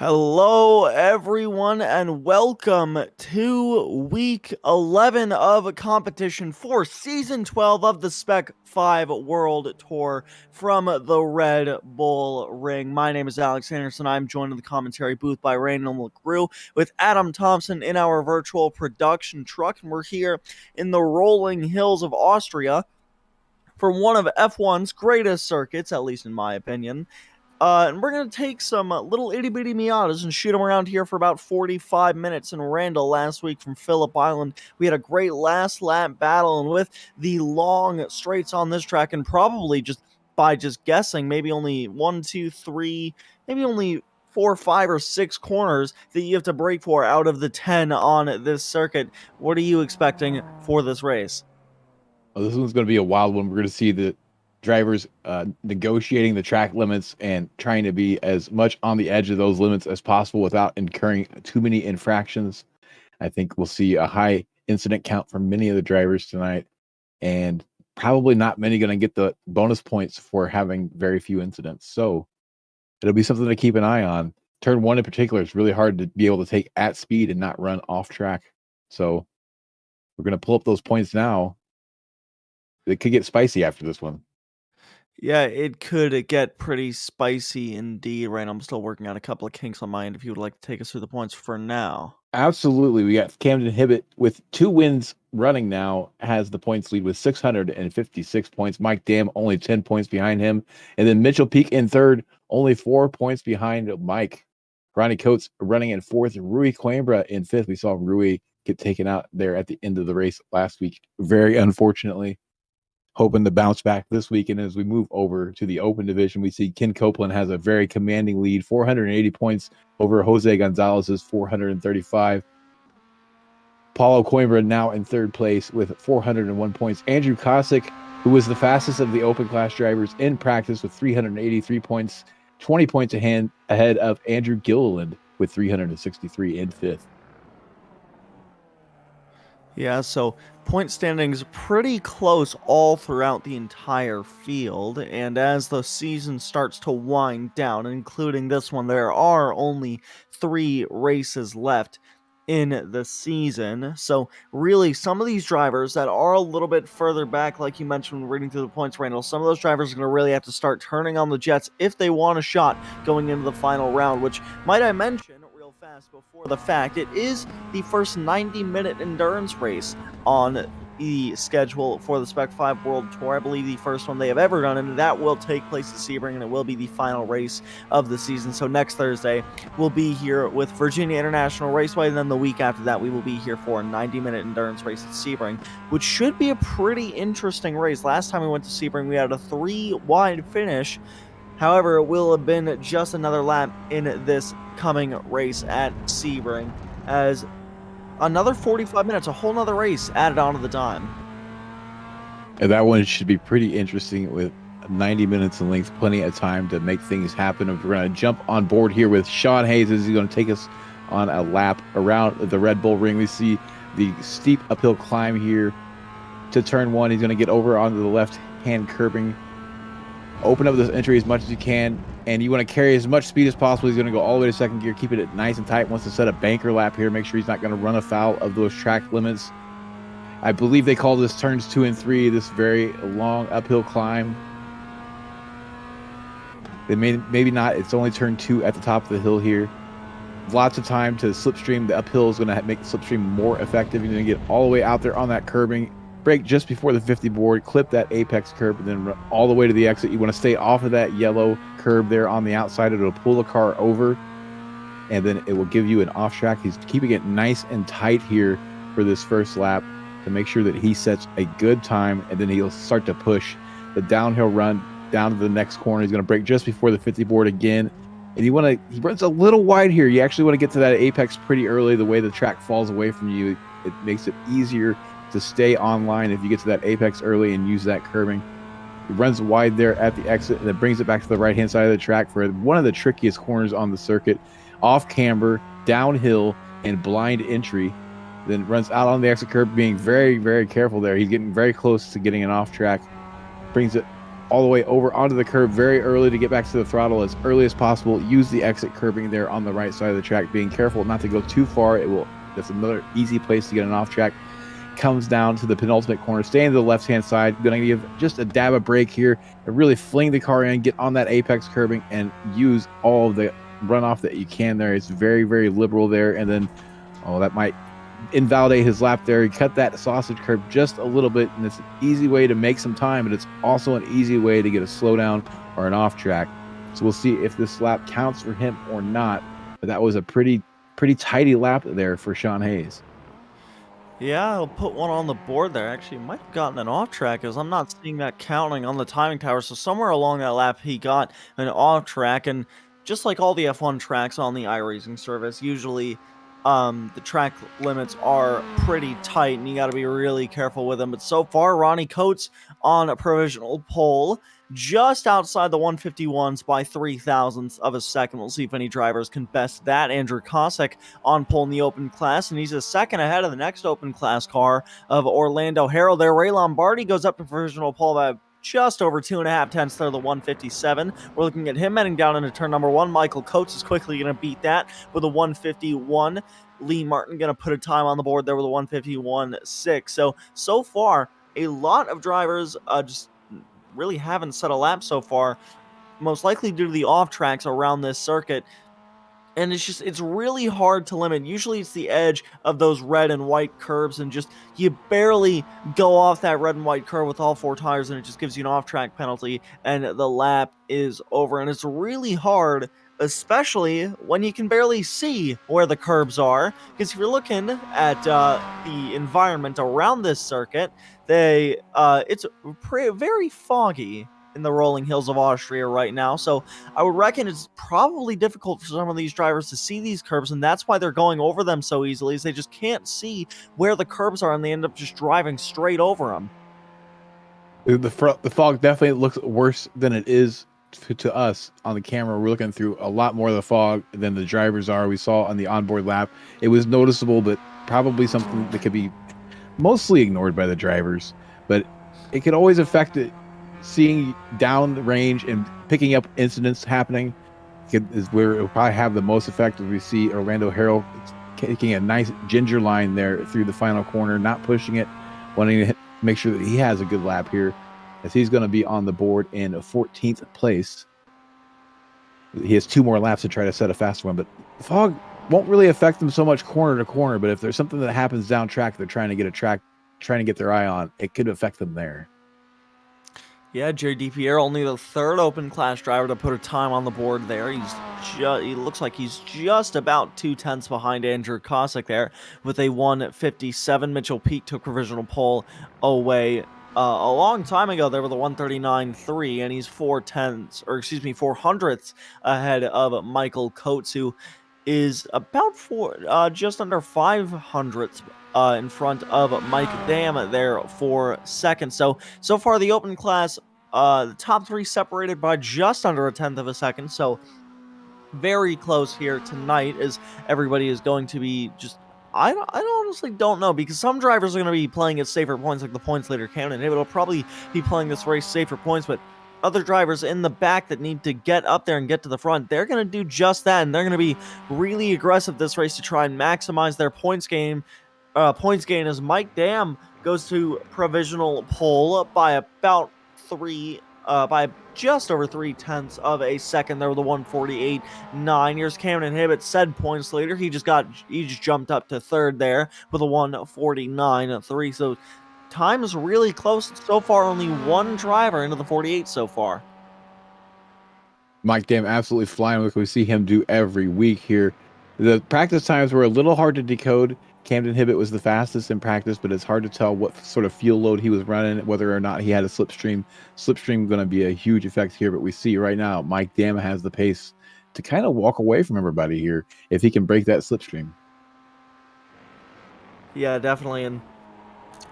Hello, everyone, and welcome to week 11 of competition for season 12 of the Spec-5 World Tour from the Red Bull Ring. My name is Alex Andersen. I'm joined in the commentary booth by Randall McGrew with Adam Thompson in our virtual production truck, and we're here in the rolling hills of Austria for one of F1's greatest circuits, at least in my opinion. And we're going to take some little itty-bitty Miatas and shoot them around here for about 45 minutes. In Randall last week from Phillip Island, we had a great last lap battle, and with the long straights on this track, and probably just by guessing, maybe only 1, 2, 3, maybe only 4, 5, or 6 corners that you have to brake for out of the 10 on this circuit. What are you expecting for this race? Oh, this one's going to be a wild one. We're going to see the drivers negotiating the track limits and trying to be as much on the edge of those limits as possible without incurring too many infractions. I think we'll see a high incident count from many of the drivers tonight, and probably not many going to get the bonus points for having very few incidents. So it'll be something to keep an eye on. Turn one in particular is really hard to be able to take at speed and not run off track. So we're going to pull up those points now. It could get spicy after this one. Yeah, it could get pretty spicy indeed, right? I'm still working on a couple of kinks on my end if you would like to take us through the points for now. Absolutely. We got Camden Hibbett with 2 wins running now, has the points lead with 656 points. Mike Dam only 10 points behind him. And then Mitchell Peak in third, only 4 points behind Mike. Ronnie Coates running in fourth. Rui Coimbra in fifth. We saw Rui get taken out there at the end of the race last week, very unfortunately. Hoping to bounce back this week. And as we move over to the open division, we see Ken Copeland has a very commanding lead, 480 points over Jose Gonzalez's 435. Paulo Coimbra now in third place with 401 points. Andrew Kosick, who was the fastest of the open class drivers in practice with 383 points, 20 points ahead of Andrew Gilliland with 363 in fifth. Yeah, so point standings pretty close all throughout the entire field, and as the season starts to wind down, including this one, there are only 3 races left in the season. So really, some of these drivers that are a little bit further back, like you mentioned when reading through the points, Randall, some of those drivers are going to really have to start turning on the jets if they want a shot going into the final round, which, might I mention real fast before the fact, it is the first 90-minute endurance race on the schedule for the Spec-5 World Tour. I believe the first one they have ever done, and that will take place at Sebring, and it will be the final race of the season. So next Thursday, we'll be here with Virginia International Raceway, and then the week after that, we will be here for a 90-minute endurance race at Sebring, which should be a pretty interesting race. Last time we went to Sebring, we had a 3-wide finish. However, it will have been just another lap in this coming race at Sebring, as another 45 minutes, a whole nother race added onto the time. And that one should be pretty interesting with 90 minutes in length, plenty of time to make things happen. We're going to jump on board here with Sean Hayes as he's going to take us on a lap around the Red Bull Ring. We see the steep uphill climb here to turn one. He's going to get over onto the left-hand curbing, open up this entry as much as you can, and you want to carry as much speed as possible. He's going to go all the way to second gear, keep it nice and tight. Wants to set a banker lap here, make sure he's not going to run afoul of those track limits. I believe they call this turns 2 and 3, this very long uphill climb. They maybe not. It's only turn 2 at the top of the hill here. Lots of time to slipstream. The uphill is going to make the slipstream more effective. You're going to get all the way out there on that curbing. Brake just before the 50 board, clip that apex curb, and then run all the way to the exit. You want to stay off of that yellow curb there on the outside. It'll pull the car over, and then it will give you an off track. He's keeping it nice and tight here for this first lap to make sure that he sets a good time, and then he'll start to push the downhill run down to the next corner. He's going to brake just before the 50 board again, and he runs a little wide here. You actually want to get to that apex pretty early. The way the track falls away from you, it makes it easier to stay online if you get to that apex early and use that curbing. He runs wide there at the exit, and then brings it back to the right-hand side of the track for one of the trickiest corners on the circuit. Off camber, downhill, and blind entry. Then runs out on the exit curb, being very, very careful there. He's getting very close to getting an off track. Brings it all the way over onto the curb very early to get back to the throttle as early as possible. Use the exit curbing there on the right side of the track, being careful not to go too far. That's another easy place to get an off track. Comes down to the penultimate corner, staying to the left-hand side. Gonna give just a dab of brake here and really fling the car in, get on that apex curbing and use all of the runoff that you can there. It's very, very liberal there. And then, that might invalidate his lap there. He cut that sausage curb just a little bit, and it's an easy way to make some time, but it's also an easy way to get a slowdown or an off track. So we'll see if this lap counts for him or not. But that was a pretty tidy lap there for Sean Hayes. Yeah, I'll put one on the board there. Actually, might have gotten an off track, as I'm not seeing that counting on the timing tower. So somewhere along that lap, he got an off track. And just like all the F1 tracks on the iRacing service, usually the track limits are pretty tight, and you got to be really careful with them. But so far, Ronnie Coates on a provisional pole, just outside the 151s by 0.03 of a second. We'll see if any drivers can best that. Andrew Kosick on pole in the open class, and he's a second ahead of the next open class car of Orlando Harrell there. Ray Lombardi goes up to provisional pole by just over 2.5 tenths there, the 157. We're looking at him heading down into turn number 1. Michael Coates is quickly going to beat that with a 151. Lee Martin going to put a time on the board there with a 151.6. So far, a lot of drivers just really haven't set a lap so far, most likely due to the off tracks around this circuit. And it's really hard to limit. Usually it's the edge of those red and white curbs, and just you barely go off that red and white curb with all 4 tires, and it just gives you an off-track penalty, and the lap is over. And it's really hard, especially when you can barely see where the curbs are, because if you're looking at the environment around this circuit, it's very foggy in the rolling hills of Austria right now. So I would reckon it's probably difficult for some of these drivers to see these curbs, and that's why they're going over them so easily, is they just can't see where the curbs are, and they end up just driving straight over them. The fog definitely looks worse than it is to us on the camera. We're looking through a lot more of the fog than the drivers are. We saw on the onboard lap, it was noticeable, but probably something that could be mostly ignored by the drivers. But it could always affect it. Seeing down the range and picking up incidents happening is where it will probably have the most effect. As we see Orlando Harrell taking a nice ginger line there through the final corner, not pushing it, wanting to make sure that he has a good lap here, as he's going to be on the board in 14th place. He has 2 more laps to try to set a faster one, but the fog won't really affect them so much corner to corner. But if there's something that happens down track, they're trying to get their eye on, it could affect them there. Yeah, Jerry DiPiero, only the 3rd open class driver to put a time on the board there. He looks like he's just about 2 tenths behind Andrew Kosick there with a 157. Mitchell Peak took provisional pole away a long time ago there with a 139.3, and he's 4 hundredths ahead of Michael Coates, who is about just under 5 hundredths in front of Mike Dam there for second. So far the open class, the top 3 separated by just under a tenth of a second. So very close here tonight, as everybody is going to be just, I honestly don't know, because some drivers are going to be playing at safer points, like the points leader Camden. It'll probably be playing this race safer points, but other drivers in the back that need to get up there and get to the front, they're going to do just that, and they're going to be really aggressive this race to try and maximize their points gain, as Mike Dam goes to provisional pole by about by just over 3 tenths of a second there with a 148.9. Here's Cameron Hibbett, said points leader. He just jumped up to 3rd there with a 149.3. So time is really close. So far, only 1 driver into the 48 so far. Mike Dam absolutely flying, like we see him do every week here. The practice times were a little hard to decode. Camden Hibbett was the fastest in practice, but it's hard to tell what sort of fuel load he was running, whether or not he had a slipstream. Slipstream going to be a huge effect here, but we see right now Mike Dam has the pace to kind of walk away from everybody here if he can break that slipstream. Yeah, definitely. And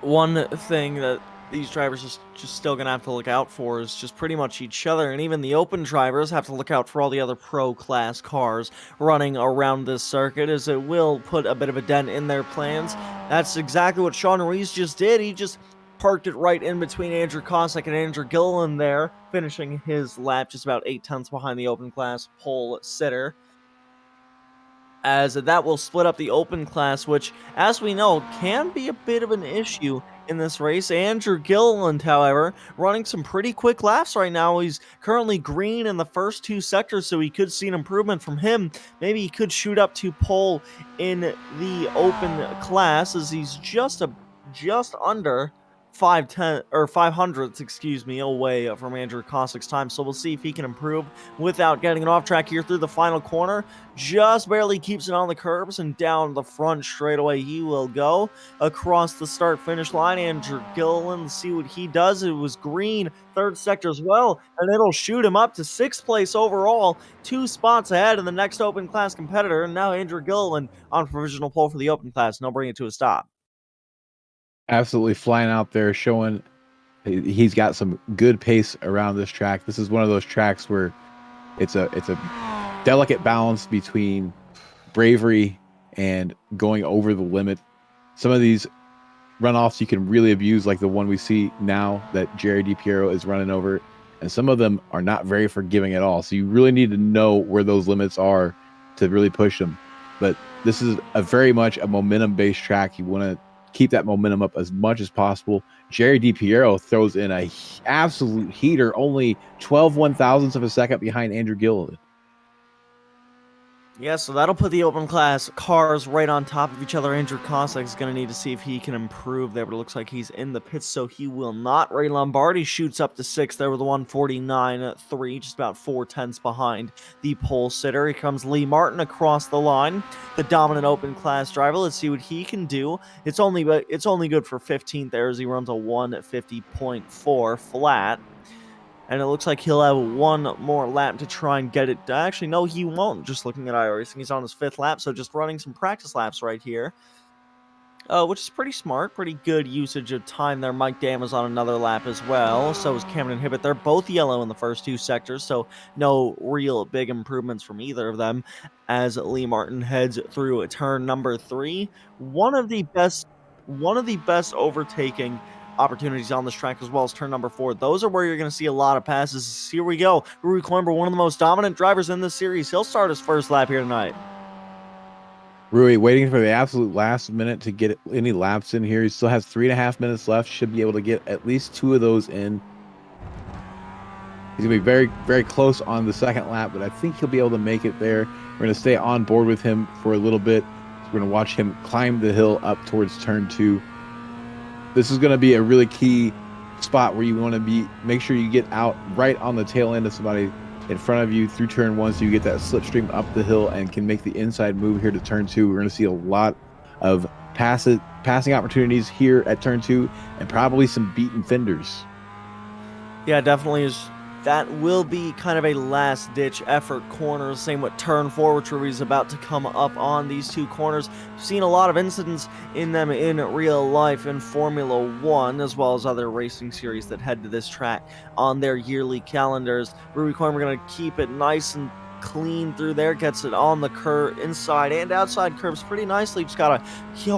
one thing that these drivers just still going to have to look out for is just pretty much each other, and even the open drivers have to look out for all the other pro class cars running around this circuit, as it will put a bit of a dent in their plans. That's exactly what Sean Rees just did. He just parked it right in between Andrew Kosick and Andrew Gilliland there, finishing his lap just about 8 tenths behind the open class pole sitter. As that will split up the open class, which, as we know, can be a bit of an issue in this race. Andrew Gilliland, however, running some pretty quick laps right now. He's currently green in the first 2 sectors, so we could see an improvement from him. Maybe he could shoot up to pole in the open class, as he's just under 500ths, excuse me, away from Andrew Kosick's time. So we'll see if he can improve without getting it off track here through the final corner. Just barely keeps it on the curbs, and down the front straightaway he will go across the start-finish line. Andrew Gilliland, see what he does. It was green, 3rd sector as well, and it'll shoot him up to 6th place overall, 2 spots ahead of the next open class competitor. And now Andrew Gilliland on provisional pole for the open class, and he'll bring it to a stop. Absolutely flying out there, showing he's got some good pace around this track. This is one of those tracks where it's a delicate balance between bravery and going over the limit. Some of these runoffs you can really abuse, like the one we see now that Jerry DiPiero is running over, and some of them are not very forgiving at all. So you really need to know where those limits are to really push them. But this is a very much a momentum-based track. You want to keep that momentum up as much as possible. Jerry DiPiero throws in a absolute heater, only 12 1,000ths of a second behind Andrew Gilliland. Yeah, so that'll put the open class cars right on top of each other. Andrew Kosick is going to need to see if he can improve there, but it looks like he's in the pits, so he will not. Ray Lombardi shoots up to 6th there with a 149.3, just about 4 tenths behind the pole sitter. Here comes Lee Martin across the line, the dominant open class driver. Let's see what he can do. It's only good for 15th there, as he runs a 150.4 flat. And it looks like he'll have one more lap to try and get it. Actually, no, he won't. Just looking at iRacing, he's on his 5th lap, so just running some practice laps right here. Which is pretty smart, pretty good usage of time there. Mike Dam is on another lap as well. So is Cameron Hibbett. They're both yellow in the first 2 sectors, so no real big improvements from either of them. As Lee Martin heads through turn number 3, one of the best overtaking opportunities on this track, as well as turn number 4. Those are where you're going to see a lot of passes. Here we go. Rui Coimbra, one of the most dominant drivers in this series. He'll start his first lap here tonight. Rui waiting for the absolute last minute to get any laps in here. He still has 3.5 minutes left. Should be able to get at least 2 of those in. He's going to be very, very close on the 2nd lap, but I think he'll be able to make it there. We're going to stay on board with him for a little bit. We're going to watch him climb the hill up towards turn 2. This is going to be a really key spot where you want to make sure you get out right on the tail end of somebody in front of you through turn 1, so you get that slipstream up the hill and can make the inside move here to turn 2. We're going to see a lot of passing opportunities here at turn 2, and probably some beaten fenders. Yeah, definitely is. That will be kind of a last-ditch effort corner. Same with turn 4, which Rui's about to come up on these 2 corners. We've seen a lot of incidents in them in real life in Formula 1, as well as other racing series that head to this track on their yearly calendars. Rui Coimbra going to keep it nice and clean through there, gets it on the curve, inside and outside curves pretty nicely. Just gotta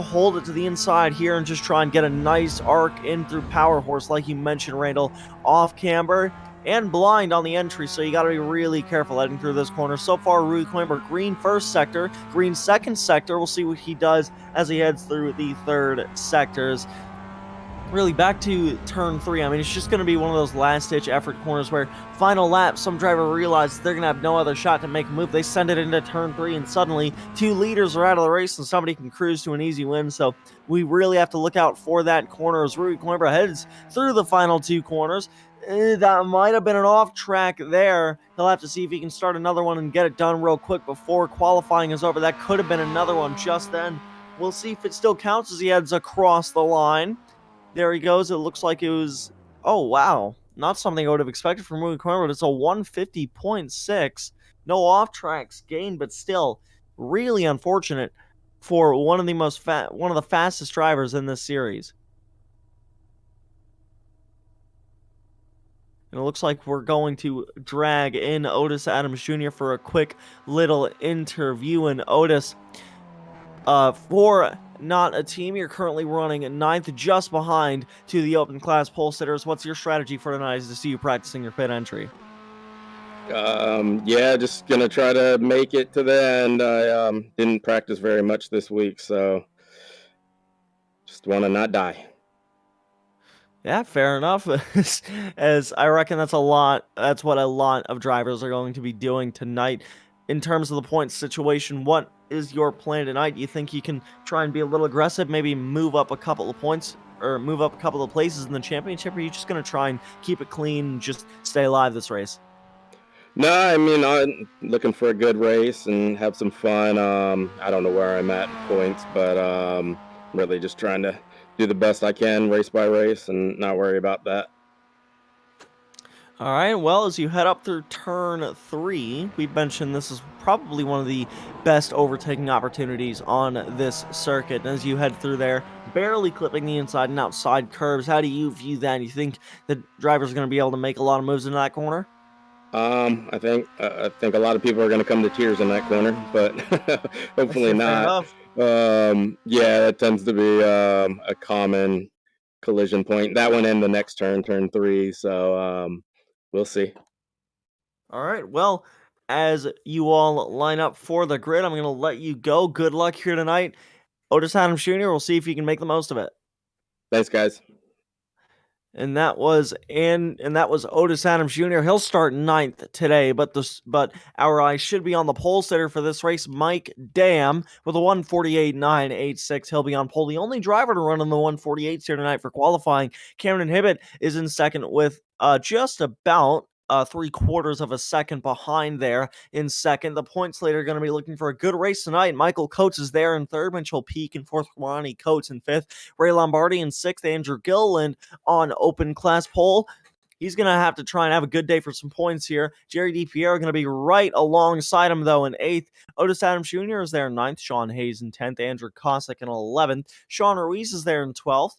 hold it to the inside here and just try and get a nice arc in through Power Horse, like you mentioned, Randall, off camber and blind on the entry, so you got to be really careful heading through this corner. So far, Rui Coimbra, green 1st sector, green 2nd sector. We'll see what he does as he heads through the 3rd sectors. Really, back to turn 3. I mean, it's just going to be one of those last-ditch effort corners where final lap, some driver realizes they're going to have no other shot to make a move. They send it into turn 3, and suddenly 2 leaders are out of the race, and somebody can cruise to an easy win. So we really have to look out for that corner as Rui Coimbra heads through the final 2 corners. That might have been an off track there. He'll have to see if he can start another one and get it done real quick before qualifying is over. That could have been another one just then. We'll see if it still counts as he heads across the line. There he goes. It looks like it was... Oh, wow. Not something I would have expected from Rui Coimbra, but it's a 150.6. No off tracks gained, but still really unfortunate for one of the fastest drivers in this series. And it looks like we're going to drag in Otis Adams Jr. for a quick little interview. And Otis, for not a team. You're currently running ninth, just behind to the open class pole sitters. What's your strategy for tonight as to see you practicing your pit entry? Yeah, just gonna try to make it to the end. I didn't practice very much this week, so just want to not die. Yeah, fair enough. As I reckon that's what a lot of drivers are going to be doing tonight. In terms of the point situation, what is your plan tonight? Do you think you can try and be a little aggressive, maybe move up a couple of points or move up a couple of places in the championship? Or are you just going to try and keep it clean and just stay alive this race? No, I mean, I'm looking for a good race and have some fun. I don't know where I'm at in points, but really just trying to do the best I can race by race and not worry about that. All right, well, as you head up through turn 3, we mentioned this is probably one of the best overtaking opportunities on this circuit. And as you head through there, barely clipping the inside and outside curves, how do you view that? Do you think the drivers are going to be able to make a lot of moves into that corner? I think a lot of people are going to come to tears in that corner, but hopefully not. Yeah, that tends to be a common collision point. That one in the next turn 3. So we'll see. All right, well, as you all line up for the grid, I'm going to let you go. Good luck here tonight. Otis Adams Jr., we'll see if you can make the most of it. Thanks, guys. And that was Otis Adams Jr. He'll start 9th today, but our eyes should be on the pole sitter for this race, Mike Dam, with a 1:48.986. He'll be on pole. The only driver to run in the 1:48s here tonight for qualifying. Cameron Hibbett is in second with just about 3/4 of a second behind there in second. The points leader are going to be looking for a good race tonight. Michael Coates is there in third. Mitchell Peak in fourth. Ronnie Coates in fifth. Ray Lombardi in sixth. Andrew Gilliland on open class pole. He's going to have to try and have a good day for some points here. Jerry DiPiero going to be right alongside him, though, in 8th. Otis Adams Jr. is there in 9th. Sean Hayes in 10th. Andrew Cossack in 11th. Sean Ruiz is there in 12th.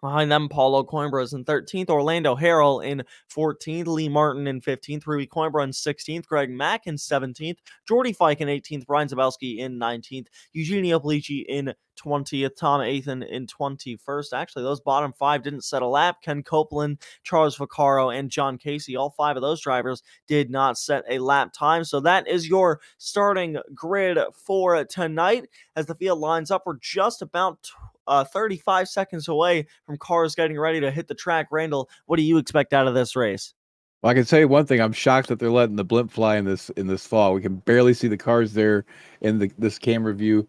Behind them, Paulo Coimbra is in 13th, Orlando Harrell in 14th, Lee Martin in 15th, Ruby Coimbra in 16th, Greg Mack in 17th, Jordy Fike in 18th, Brian Zabowski in 19th, Eugenio Polici in 20th, Tom Athan in 21st. Actually, those bottom 5 didn't set a lap. Ken Copeland, Charles Vaccaro, and John Casey, all 5 of those drivers did not set a lap time. So that is your starting grid for tonight. As the field lines up, we're just about 35 seconds away from cars getting ready to hit the track. Randall, what do you expect out of this race? Well, I can tell you one thing. I'm shocked that they're letting the blimp fly in this fall. We can barely see the cars there in this camera view.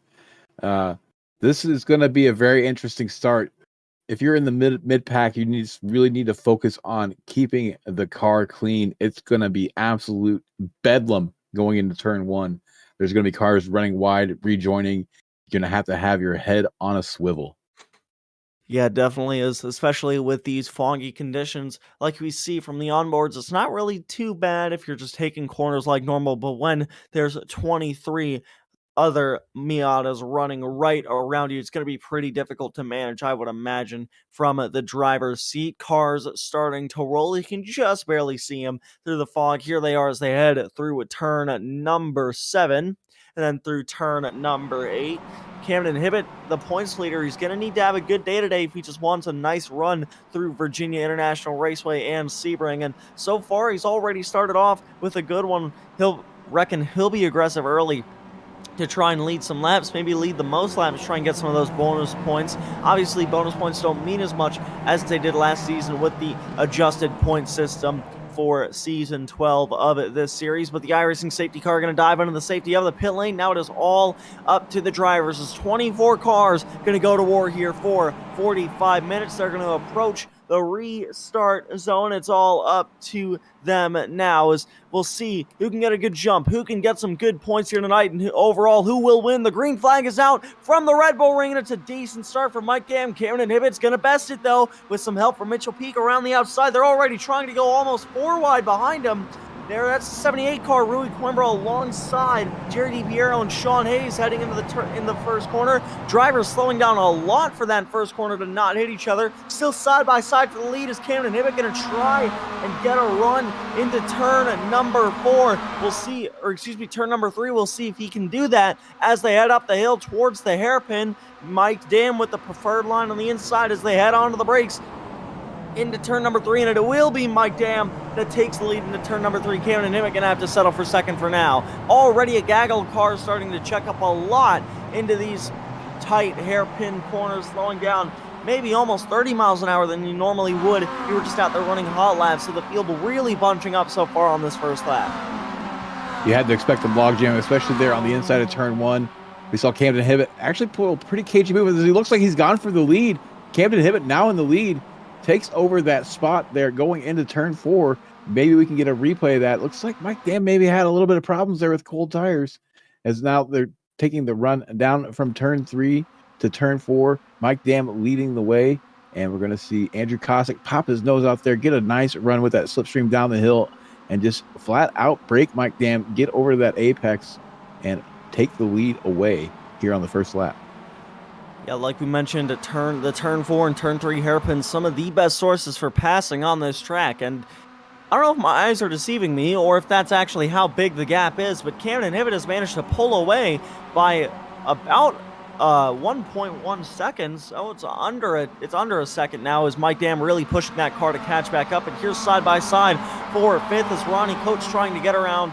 This is going to be a very interesting start. If you're in the mid pack, you really need to focus on keeping the car clean. It's going to be absolute bedlam going into turn 1. There's going to be cars running wide, rejoining. You're going to have your head on a swivel. Yeah, it definitely is, especially with these foggy conditions. Like we see from the onboards, it's not really too bad if you're just taking corners like normal, but when there's 23 other Miatas running right around you, it's going to be pretty difficult to manage, I would imagine, from the driver's seat. Cars starting to roll. You can just barely see them through the fog. Here they are as they head through a turn number 7. And then through turn number 8, Camden Hibbett, the points leader, he's going to need to have a good day today if he just wants a nice run through Virginia International Raceway and Sebring. And so far, he's already started off with a good one. He'll be aggressive early to try and lead some laps, maybe lead the most laps, try and get some of those bonus points. Obviously, bonus points don't mean as much as they did last season with the adjusted point system for season 12 of this series, but the iRacing safety car going to dive into the safety of the pit lane. Now it is all up to the drivers. There's 24 cars going to go to war here for 45 minutes. They're going to approach the restart zone. It's all up to them now, as we'll see who can get a good jump, who can get some good points here tonight, and overall who will win. The green flag is out from the Red Bull Ring, and it's a decent start for Mike Dam. Cameron Hibbett's going to best it, though, with some help from Mitchell Peak around the outside. They're already trying to go almost 4 wide behind him. there. That's the 78 car, Rui Coimbra alongside Jerry DiPiero and Sean Hayes heading into the first corner. Drivers slowing down a lot for that first corner to not hit each other. Still side by side for the lead is Camden Hibbett going to try and get a run into turn number 4. We'll see, or excuse me, turn number 3. We'll see if he can do that as they head up the hill towards the hairpin. Mike Dam with the preferred line on the inside as they head onto the brakes into turn number 3, and it will be Mike Dam that takes the lead into turn number 3. Camden Hibbett gonna have to settle for second for now. Already a gaggle of cars starting to check up a lot into these tight hairpin corners, slowing down maybe almost 30 miles an hour than you normally would if you were just out there running hot laps. So the field really bunching up so far on this first lap. You had to expect a logjam, especially there on the inside of turn 1. We saw Camden Hibbett actually pull a pretty cagey move. He looks like he's gone for the lead. Camden Hibbett now in the lead. Takes over that spot there going into turn 4. Maybe we can get a replay of that. Looks like Mike Dam maybe had a little bit of problems there with cold tires, as now they're taking the run down from turn 3 to turn 4. Mike Dam leading the way, and we're going to see Andrew Kosick pop his nose out there, get a nice run with that slipstream down the hill, and just flat out break Mike Dam, get over to that apex, and take the lead away here on the first lap. Yeah, like we mentioned, the turn 4 and turn 3 hairpins, some of the best sources for passing on this track. And I don't know if my eyes are deceiving me or if that's actually how big the gap is, but Camden Hibbett has managed to pull away by about 1.1 seconds. Oh, it's under a second now as Mike Dam really pushing that car to catch back up. And here's side by side for 5th as Ronnie Coates trying to get around,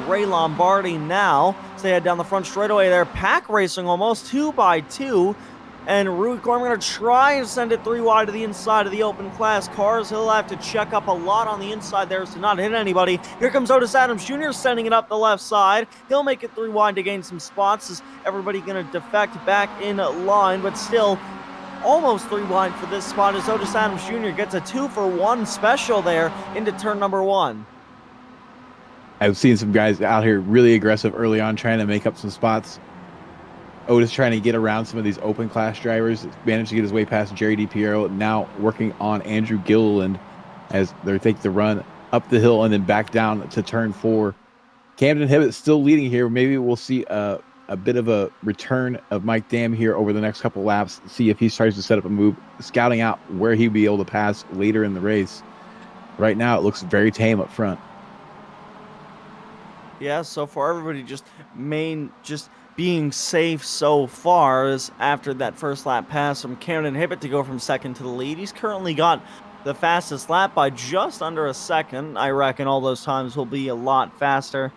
Ray Lombardi now. So they head down the front straightaway there. Pack racing almost 2 by 2. And Rui Coimbra going to try and send it 3 wide to the inside of the open class cars. He'll have to check up a lot on the inside there to not hit anybody. Here comes Otis Adams Jr. sending it up the left side. He'll make it 3 wide to gain some spots as everybody going to defect back in line, but still almost 3 wide for this spot as Otis Adams Jr. gets a 2-for-1 special there into turn number 1. I've seen some guys out here really aggressive early on trying to make up some spots. Otis trying to get around some of these open class drivers, managed to get his way past Jerry DiPiero, now working on Andrew Gilliland as they're taking the run up the hill and then back down to turn 4. Camden Hibbett still leading here. Maybe we'll see a bit of a return of Mike Dam here over the next couple laps, see if he tries to set up a move, scouting out where he'd be able to pass later in the race. Right now it looks very tame up front. Yeah, so far everybody just being safe so far as after that first lap pass from Camden Hibbett to go from second to the lead. He's currently got the fastest lap by just under a second. I reckon all those times will be a lot faster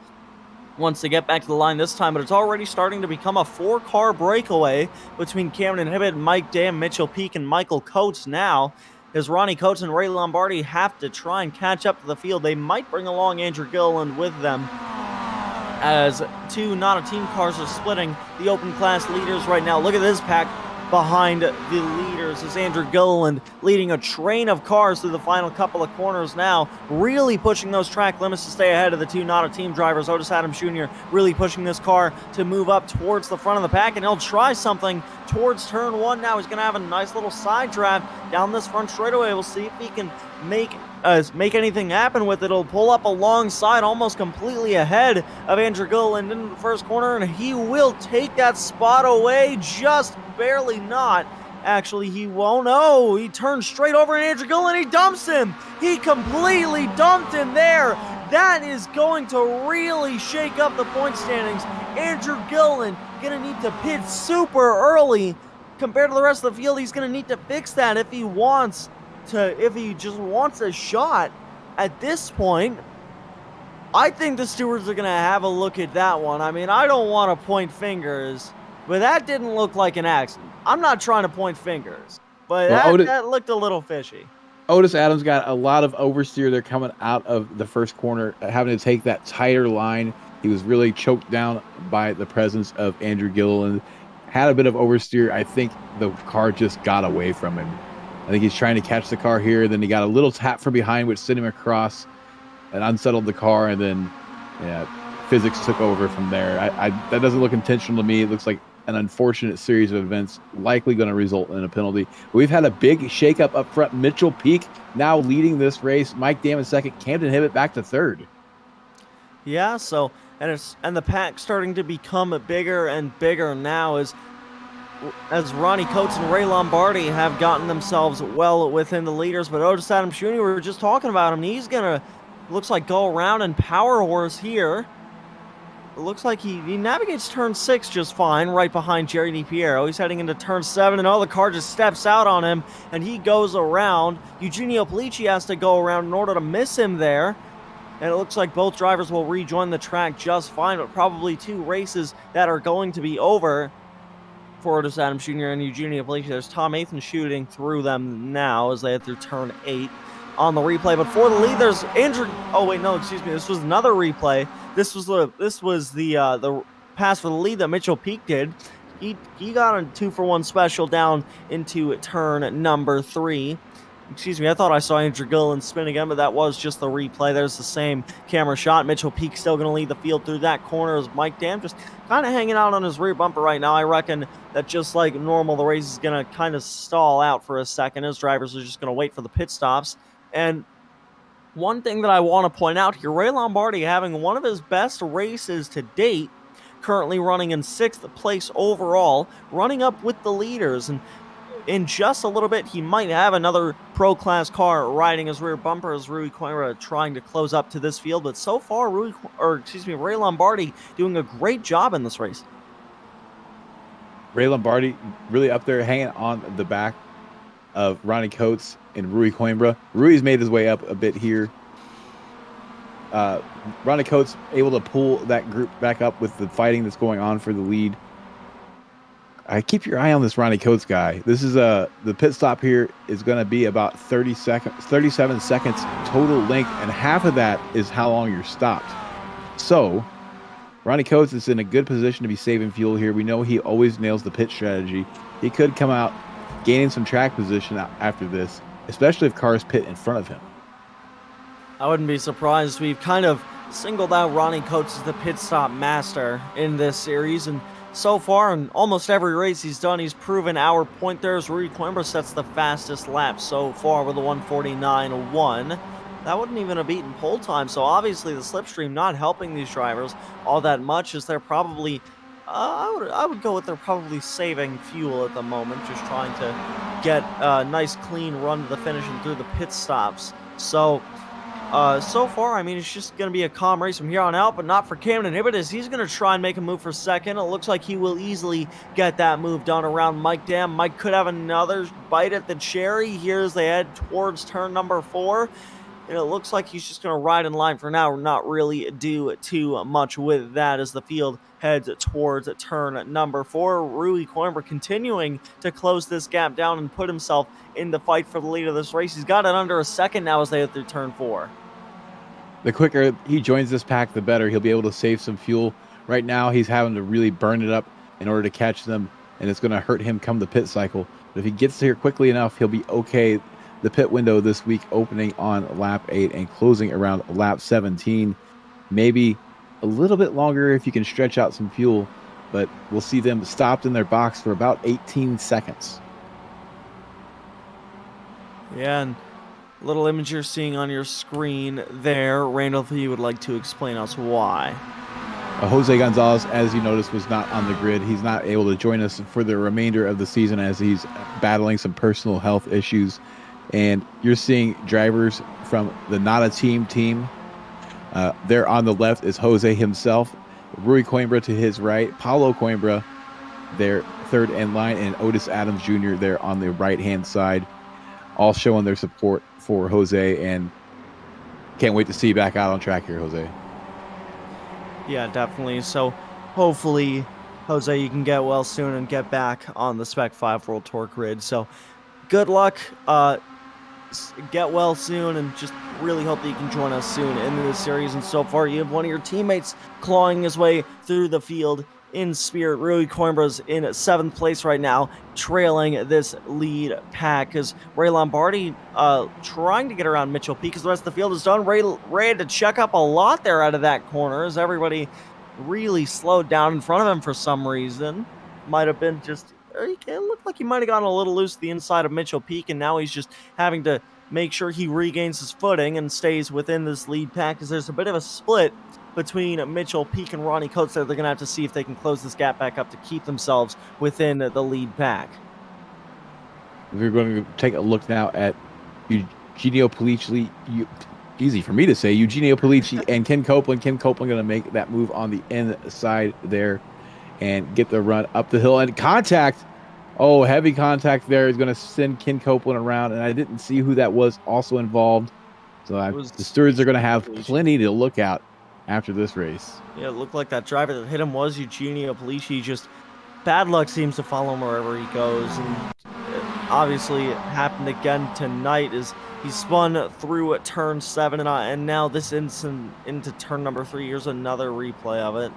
once they get back to the line this time, but it's already starting to become a 4-car breakaway between Camden Hibbett, Mike Dam, Mitchell Peak, and Michael Coates now. As Ronnie Coates and Ray Lombardi have to try and catch up to the field. They might bring along Andrew Gilliland with them, as 2 not-a-team cars are splitting the open class leaders right now. Look at this pack behind the leaders as Andrew Gilliland leading a train of cars through the final couple of corners now, really pushing those track limits to stay ahead of the 2 not-a-team drivers. Otis Adams Jr. really pushing this car to move up towards the front of the pack, and he'll try something towards turn 1 now. He's going to have a nice little side draft down this front straightaway. We'll see if he can make anything happen with it. It'll pull up alongside, almost completely ahead of Andrew Gilliland into the first corner, and he will take that spot away, just barely not. Actually, he won't. Oh, he turns straight over, and Andrew Gilliland, he dumps him. He completely dumped him there. That is going to really shake up the point standings. Andrew Gilliland going to need to pit super early compared to the rest of the field. He's going to need to fix that if he just wants a shot at this point. I think the stewards are going to have a look at that one. I mean, I don't want to point fingers, but that didn't look like an accident. I'm not trying to point fingers, but that looked a little fishy. Otis Adams got a lot of oversteer there coming out of the first corner, having to take that tighter line. He was really choked down by the presence of Andrew Gilliland. Had a bit of oversteer. I think the car just got away from him. I think he's trying to catch the car here. Then he got a little tap from behind, which sent him across and unsettled the car. And then physics took over from there. That doesn't look intentional to me. It looks like an unfortunate series of events, likely going to result in a penalty. We've had a big shakeup up front. Mitchell Peak now leading this race. Mike Dam in second. Camden Hibbett back to third. Yeah, so and the pack starting to become bigger and bigger now as Ronnie Coates and Ray Lombardi have gotten themselves well within the leaders. But Otis Adams Jr., we were just talking about him. He's gonna looks like go around and power horse here. It looks like he navigates turn 6 just fine, right behind Jerry DiPiero. He's heading into turn 7, and the car just steps out on him, and he goes around. Eugenio Polici has to go around in order to miss him there. And it looks like both drivers will rejoin the track just fine, but probably 2 races that are going to be over for Otis Adams Jr. and Eugenio Polici. There's Tom Athan shooting through them now as they head through turn 8 on the replay. But for the lead, there's Andrew. Oh wait, no, excuse me. This was another replay. This was the pass for the lead that Mitchell Peak did. He got a 2-for-1 special down into turn number 3. Excuse me, I thought I saw Andrew Gilliland spin again, but that was just the replay. There's the same camera shot. Mitchell Peak still going to lead the field through that corner as Mike Dam just kind of hanging out on his rear bumper right now. I reckon that just like normal, the race is going to kind of stall out for a second as drivers are just going to wait for the pit stops. And one thing that I want to point out here, Ray Lombardi having one of his best races to date, currently running in 6th place overall, running up with the leaders. And in just a little bit, he might have another pro-class car riding his rear bumper as Rui Coimbra trying to close up to this field. But so far, Ray Lombardi doing a great job in this race. Ray Lombardi really up there, hanging on the back of Ronnie Coates and Rui Coimbra. Rui's made his way up a bit here. Ronnie Coates able to pull that group back up with the fighting that's going on for the lead. Keep your eye on this Ronnie Coates guy. This is the pit stop here is going to be about 37 seconds total length, and half of that is how long you're stopped. So Ronnie Coates is in a good position to be saving fuel here. We know he always nails the pit strategy. He could come out gaining some track position after this, especially if cars pit in front of him. I wouldn't be surprised. We've kind of singled out Ronnie Coates as the pit stop master in this series, and so far in almost every race he's done, he's proven our point there as Rui Coimbra sets the fastest lap so far with a 1:49.1. That wouldn't even have beaten pole time, so obviously the slipstream not helping these drivers all that much, as they're probably I would go with they're probably saving fuel at the moment, just trying to get a nice clean run to the finish and through the pit stops. So far, I mean, it's just going to be a calm race from here on out, but not for Camden Hibbett, as he's going to try and make a move for second. It looks like he will easily get that move done around Mike Dam. Mike could have another bite at the cherry here as they head towards turn number 4. And it looks like he's just going to ride in line for now, not really do too much with that as the field heads towards turn number 4. Rui Coimbra continuing to close this gap down and put himself in the fight for the lead of this race. He's got it under a second now as they head through turn 4. The quicker he joins this pack, the better. He'll be able to save some fuel. Right now, he's having to really burn it up in order to catch them, and it's going to hurt him come the pit cycle. But if he gets here quickly enough, he'll be okay. The pit window this week opening on lap 8 and closing around lap 17. Maybe a little bit longer if you can stretch out some fuel, but we'll see them stopped in their box for about 18 seconds. Yeah, and little image you're seeing on your screen there. Randall, if you would like to explain us why. Jose Gonzalez, as you noticed, was not on the grid. He's not able to join us for the remainder of the season as he's battling some personal health issues. And you're seeing drivers from the Not a Team team. There on the left is Jose himself, Rui Coimbra to his right, Paulo Coimbra there third in line, and Otis Adams Jr. there on the right-hand side, all showing their support for Jose, and can't wait to see you back out on track here, Jose. Yeah, definitely. So hopefully, Jose, you can get well soon and get back on the Spec-5 World Tour grid. So good luck. Get well soon, and just really hope that you can join us soon in this series. And so far, you have one of your teammates clawing his way through the field in spirit. Rui Coimbra's in 7th place right now, trailing this lead pack as Ray Lombardi trying to get around Mitchell Peak as the rest of the field is done. Ray had to check up a lot there out of that corner as everybody really slowed down in front of him for some reason. might have been just, it looked like he might have gotten a little loose to the inside of Mitchell Peak, and now he's just having to make sure he regains his footing and stays within this lead pack, because there's a bit of a split between Mitchell Peak and Ronnie Coates there. They're going to have to see if they can close this gap back up to keep themselves within the lead pack. We're going to take a look now at Eugenio Polici. Easy for me to say, Eugenio Polici and Ken Copeland. Ken Copeland going to make that move on the inside there and get the run up the hill. And contact, heavy contact there is going to send Ken Copeland around. And I didn't see who that was also involved. So the stewards are going to have plenty to look at after this race. Yeah, it looked like that driver that hit him was Eugenio Polici. Just bad luck seems to follow him wherever he goes. And obviously it happened again tonight as he spun through at turn 7, and now this instant into turn number 3. Here's another replay of it.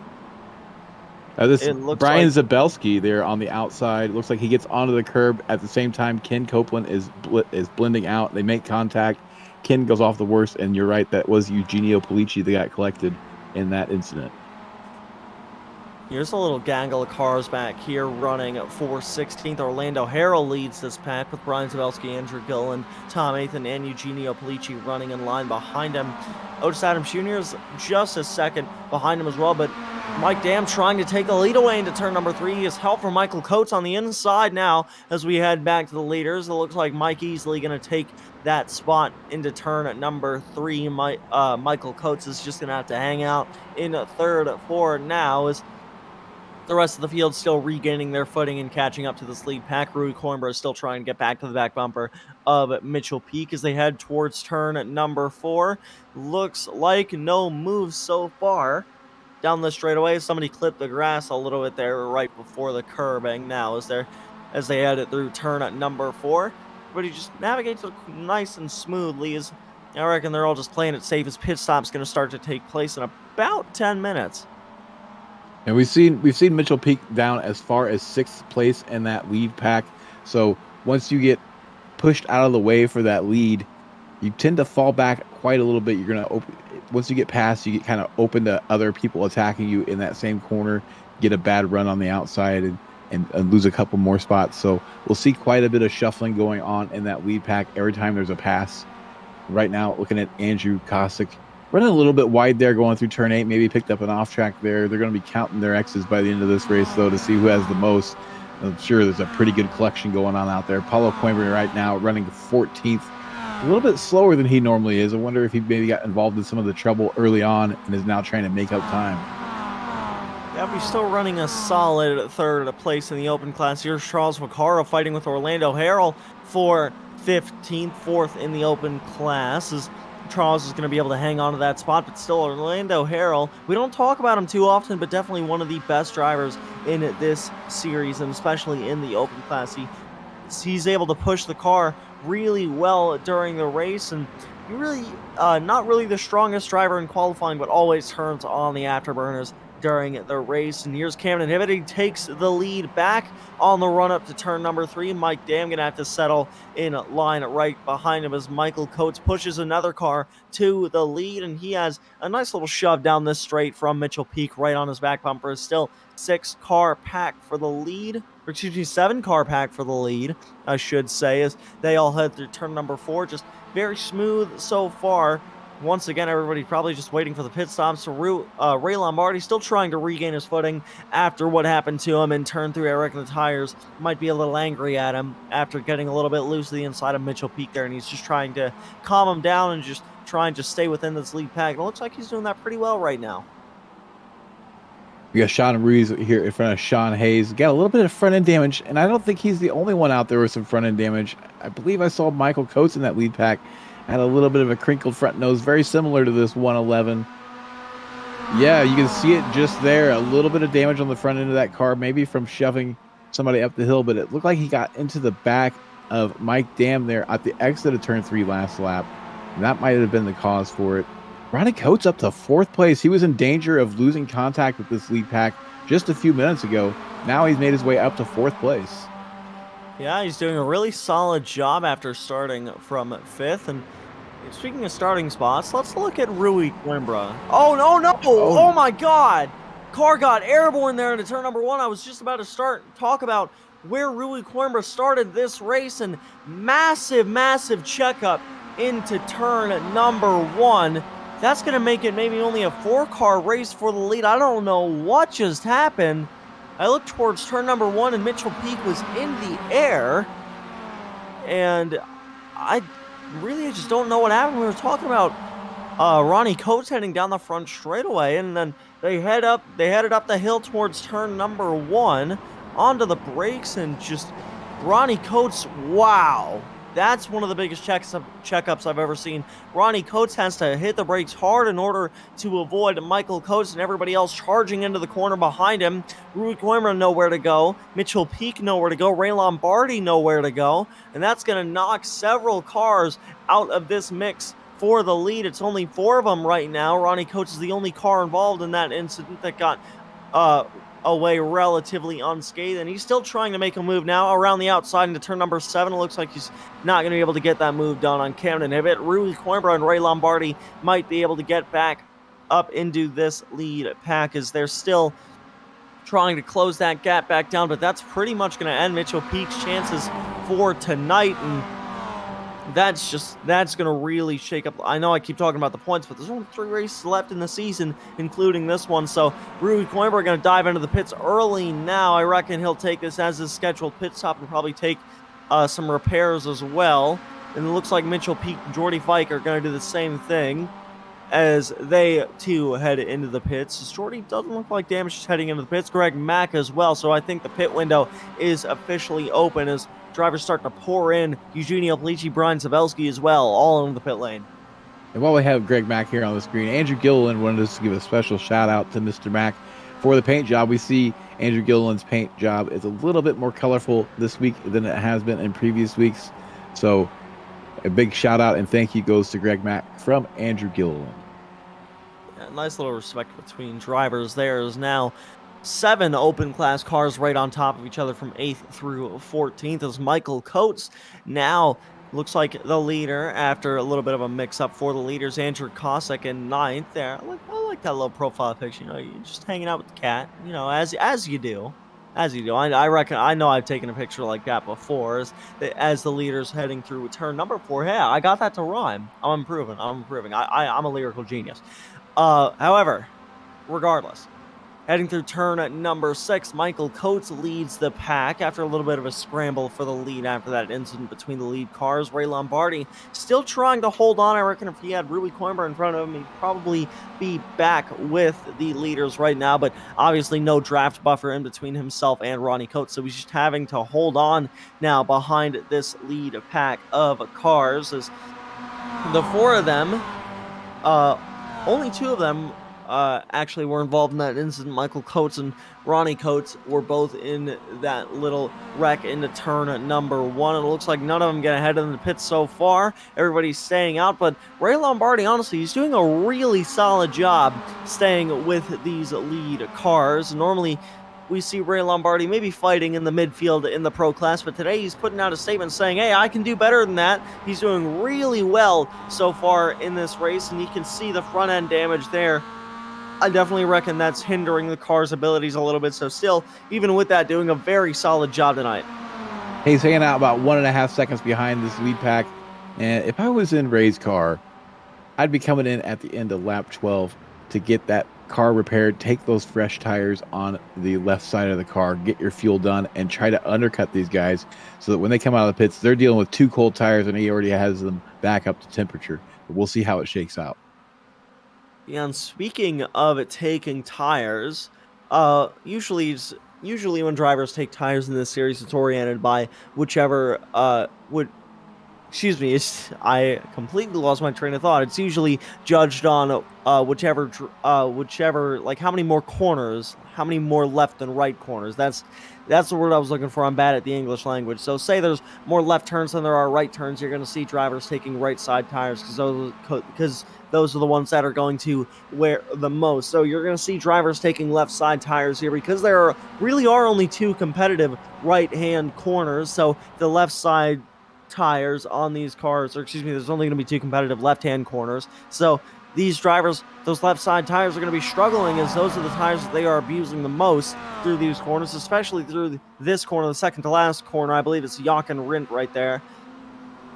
Brian Zabelski there on the outside. Looks like he gets onto the curb at the same time Ken Copeland is blending out. They make contact. Ken goes off the worst, and you're right, that was Eugenio Polici that got collected in that incident. Here's a little gangle of cars back here running for 16th. Orlando Harrell leads this pack with Brian Zabelski, Andrew Gilland, Tom Athan, and Eugenio Polici running in line behind him. Otis Adams Jr. is just a second behind him as well, but Mike Dam trying to take the lead away into turn number 3. He has help from Michael Coates on the inside now as we head back to the leaders. It looks like Mike easily going to take that spot into turn number 3. Michael Coates is just going to have to hang out in third for now as the rest of the field still regaining their footing and catching up to this lead pack. Rui Coimbra is still trying to get back to the back bumper of Mitchell Peak as they head towards turn number 4. Looks like no moves so far down the straightaway. Somebody clipped the grass a little bit there right before the curbing now as they head it through turn number 4. But he just navigates it nice and smoothly as I reckon they're all just playing it safe as pit stop's going to start to take place in about 10 minutes. And we've seen Mitchell Peak down as far as 6th place in that lead pack. So once you get pushed out of the way for that lead, you tend to fall back quite a little bit. You're gonna once you get past, you get kind of open to other people attacking you in that same corner. Get a bad run on the outside and lose a couple more spots. So we'll see quite a bit of shuffling going on in that lead pack every time there's a pass. Right now, looking at Andrew Kosick. Running a little bit wide there going through turn 8. Maybe picked up an off track there. They're going to be counting their X's by the end of this race, though, to see who has the most. I'm sure there's a pretty good collection going on out there. Paulo Coimbra right now running 14th. A little bit slower than he normally is. I wonder if he maybe got involved in some of the trouble early on and is now trying to make up time. Yeah, we're still running a solid third place in the open class. Here's Charles Vaccaro fighting with Orlando Harrell for 15th, 4th in the open class. As Charles is going to be able to hang on to that spot, but still Orlando Harrell, we don't talk about him too often, but definitely one of the best drivers in this series, and especially in the open class. He's able to push the car really well during the race, and he really not really the strongest driver in qualifying, but always turns on the afterburners during the race. And here's Cameron Hibbett. He takes the lead back on the run up to turn number 3. Mike Dam gonna have to settle in line right behind him as Michael Coates pushes another car to the lead, and he has a nice little shove down this straight from Mitchell Peak right on his back bumper. Is still 6-car pack for the lead, or excuse me, 7-car pack for the lead, I should say, as they all head through turn number 4. Just very smooth so far. Once again, everybody probably just waiting for the pit stops. So Ray Lombardi still trying to regain his footing after what happened to him in turn 3. I reckon the tires might be a little angry at him after getting a little bit loose to the inside of Mitchell Peak there, and he's just trying to calm him down and just trying to stay within this lead pack. And it looks like he's doing that pretty well right now. We got Sean Ruiz here in front of Sean Hayes. Got a little bit of front end damage, and I don't think he's the only one out there with some front end damage. I believe I saw Michael Coates in that lead pack. Had a little bit of a crinkled front nose, very similar to this 111. Yeah, you can see it just there. A little bit of damage on the front end of that car, maybe from shoving somebody up the hill, but it looked like he got into the back of Mike Dam there at the exit of turn 3 last lap. And that might have been the cause for it. Ronnie Coates up to 4th place. He was in danger of losing contact with this lead pack just a few minutes ago. Now he's made his way up to 4th place. Yeah, he's doing a really solid job after starting from 5th. And speaking of starting spots, let's look at Rui Coimbra. Oh, no. Oh, my God. car got airborne there into turn number 1. I was just about to talk about where Rui Coimbra started this race, and massive checkup into turn number 1. That's going to make it maybe only a 4-car race for the lead. I don't know what just happened. I looked towards turn number 1, and Mitchell Peak was in the air, and I really just don't know what happened. We were talking about Ronnie Coates heading down the front straightaway, and then they headed up the hill towards turn number 1, onto the brakes, and just Ronnie Coates, wow. That's one of the biggest checkups I've ever seen. Ronnie Coates has to hit the brakes hard in order to avoid Michael Coates and everybody else charging into the corner behind him. Rui Coimbra nowhere to go. Mitchell Peak nowhere to go. Ray Lombardi nowhere to go. And that's going to knock several cars out of this mix for the lead. It's only 4 of them right now. Ronnie Coates is the only car involved in that incident that got away relatively unscathed, and he's still trying to make a move now around the outside into turn number 7. It looks like he's not going to be able to get that move done on Camden Hibbett. Rui Coimbra and Ray Lombardi might be able to get back up into this lead pack as they're still trying to close that gap back down, but that's pretty much going to end Mitchell Peak's chances for tonight, and that's going to really shake up. I know I keep talking about the points, but there's only 3 races left in the season, including this one. So Rui Coimbra going to dive into the pits early now. I reckon he'll take this as his scheduled pit stop and probably take some repairs as well. And it looks like Mitchell Peak and Jordy Fike are going to do the same thing as they too head into the pits. Jordy doesn't look like damage is heading into the pits. Greg Mack as well. So I think the pit window is officially open as drivers start to pour in. Eugenio Polici, Brian Sabelski as well, all in the pit lane. And while we have Greg Mack here on the screen, Andrew Gilliland wanted us to give a special shout out to Mr. Mack for the paint job. We see Andrew Gilliland's paint job is a little bit more colorful this week than it has been in previous weeks. So a big shout out and thank you goes to Greg Mack from Andrew Gilliland. Yeah, nice little respect between drivers. There is now 7 open class cars right on top of each other from 8th through 14th as Michael Coates now looks like the leader after a little bit of a mix-up for the leaders. Andrew Cossack in 9th there. I like that little profile picture. You know, you're just hanging out with the cat, you know, as you do. As you do. I reckon, I know I've taken a picture like that before as the leaders heading through turn number 4. Yeah, I got that to rhyme. I'm improving. I'm a lyrical genius. However, regardless, heading through turn number 6, Michael Coates leads the pack after a little bit of a scramble for the lead after that incident between the lead cars. Ray Lombardi still trying to hold on. I reckon if he had Rui Coimbra in front of him, he'd probably be back with the leaders right now, but obviously no draft buffer in between himself and Ronnie Coates, so he's just having to hold on now behind this lead pack of cars as the 4 of them, only 2 of them actually were involved in that incident. Michael Coates and Ronnie Coates were both in that little wreck into turn number 1. It looks like none of them get ahead in the pits so far. Everybody's staying out, but Ray Lombardi, honestly, he's doing a really solid job staying with these lead cars. Normally, we see Ray Lombardi maybe fighting in the midfield in the pro class, but today he's putting out a statement saying, hey, I can do better than that. He's doing really well so far in this race, and you can see the front end damage there. I definitely reckon that's hindering the car's abilities a little bit. So still, even with that, doing a very solid job tonight. He's hanging out about 1.5 seconds behind this lead pack. And if I was in Ray's car, I'd be coming in at the end of lap 12 to get that car repaired, take those fresh tires on the left side of the car, get your fuel done, and try to undercut these guys so that when they come out of the pits, they're dealing with 2 cold tires and he already has them back up to temperature. But we'll see how it shakes out. Yeah, and speaking of taking tires, usually when drivers take tires in this series, it's oriented by whichever I completely lost my train of thought. It's usually judged on whichever, like how many more corners, how many more left than right corners. That's the word I was looking for. I'm bad at the English language. So say there's more left turns than there are right turns, you're going to see drivers taking right side tires because those are the ones that are going to wear the most. So you're going to see drivers taking left side tires here because there really are only 2 competitive right-hand corners. So the left side tires on these cars, there's only going to be 2 competitive left-hand corners. So these drivers, those left side tires are going to be struggling, as those are the tires that they are abusing the most through these corners, especially through this corner, the second to last corner. I believe it's Yak and Rint right there,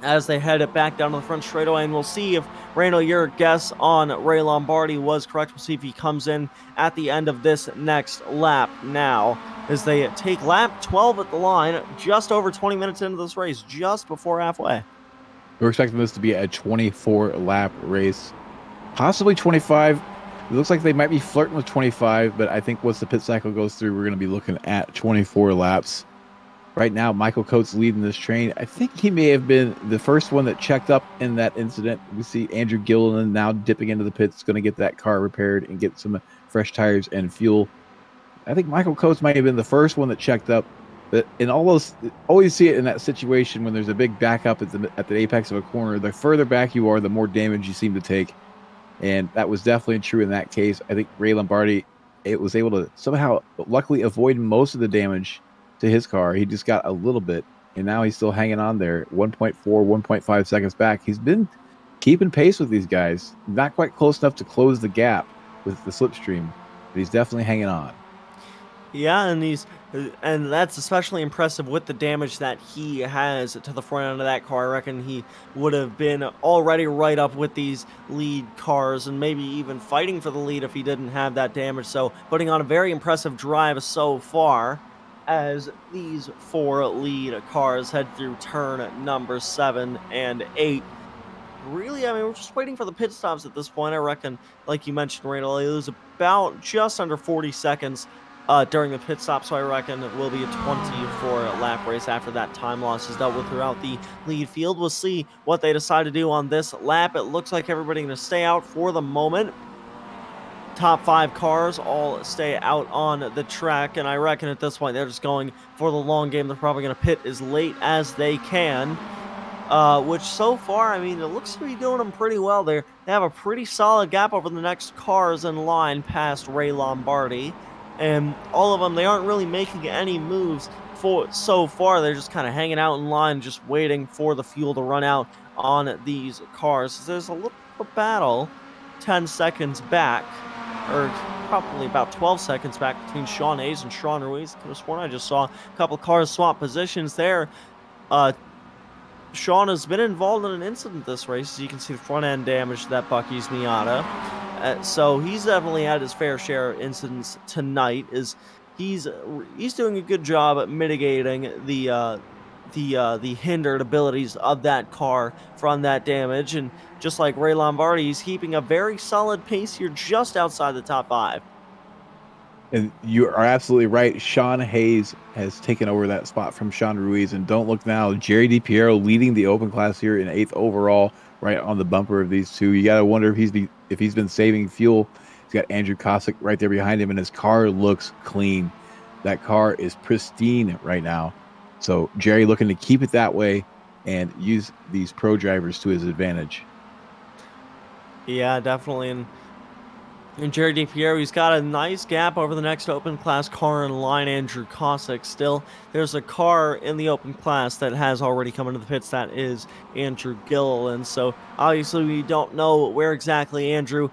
as they head it back down to the front straightaway. And we'll see if, Randall, your guess on Ray Lombardi was correct. We'll see if he comes in at the end of this next lap now, as they take lap 12 at the line, just over 20 minutes into this race, just before halfway. We're expecting this to be a 24-lap race, possibly 25. It looks like they might be flirting with 25, but I think once the pit cycle goes through, we're going to be looking at 24 laps. Right now, Michael Coates leading this train. I think he may have been the first one that checked up in that incident. We see Andrew Gilliland now dipping into the pits, going to get that car repaired and get some fresh tires and fuel. I think Michael Coates might have been the first one that checked up. But in all those, always see it in that situation when there's a big backup at the apex of a corner. The further back you are, the more damage you seem to take. And that was definitely true in that case. I think Ray Lombardi was able to somehow, luckily, avoid most of the damage to his car. He just got a little bit, and now he's still hanging on there, 1.4, 1.5 seconds back. He's been keeping pace with these guys. Not quite close enough to close the gap with the slipstream, but he's definitely hanging on. Yeah, and that's especially impressive with the damage that he has to the front end of that car. I reckon he would have been already right up with these lead cars, and maybe even fighting for the lead if he didn't have that damage. So putting on a very impressive drive so far, as these 4 lead cars head through turn number 7 and 8. Really, I mean, we're just waiting for the pit stops at this point. I reckon, like you mentioned, Randall, it was about just under 40 seconds during the pit stop, so I reckon it will be a 24-lap race after that time loss is dealt with throughout the lead field. We'll see what they decide to do on this lap. It looks like everybody's going to stay out for the moment. Top 5 cars all stay out on the track, and I reckon at this point they're just going for the long game. They're probably going to pit as late as they can, which so far, I mean, it looks to be doing them pretty well. They have a pretty solid gap over the next cars in line past Ray Lombardi, and all of them, they aren't really making any moves for so far. They're just kind of hanging out in line, just waiting for the fuel to run out on these cars. There's a little bit of battle 10 seconds back, or probably about 12 seconds back, between Sean Hayes and Sean Ruiz. I could have sworn I just saw a couple cars swap positions there. Sean has been involved in an incident this race. As you can see, the front end damage to that Bucky's Miata. So he's definitely had his fair share of incidents tonight. He's doing a good job at mitigating the hindered abilities of that car from that damage. And just like Ray Lombardi, he's keeping a very solid pace here just outside the top 5. And you are absolutely right. Sean Hayes has taken over that spot from Sean Ruiz. And don't look now, Jerry DiPiero leading the open class here in 8th overall, right on the bumper of these two. You got to wonder if he's been saving fuel. He's got Andrew Kosick right there behind him, and his car looks clean. That car is pristine right now. So Jerry looking to keep it that way and use these pro drivers to his advantage. Yeah, definitely. And Jerry DiPiero, he's got a nice gap over the next open class car in line, Andrew Kosick. Still, there's a car in the open class that has already come into the pits. That is Andrew Gilliland. So obviously we don't know where exactly Andrew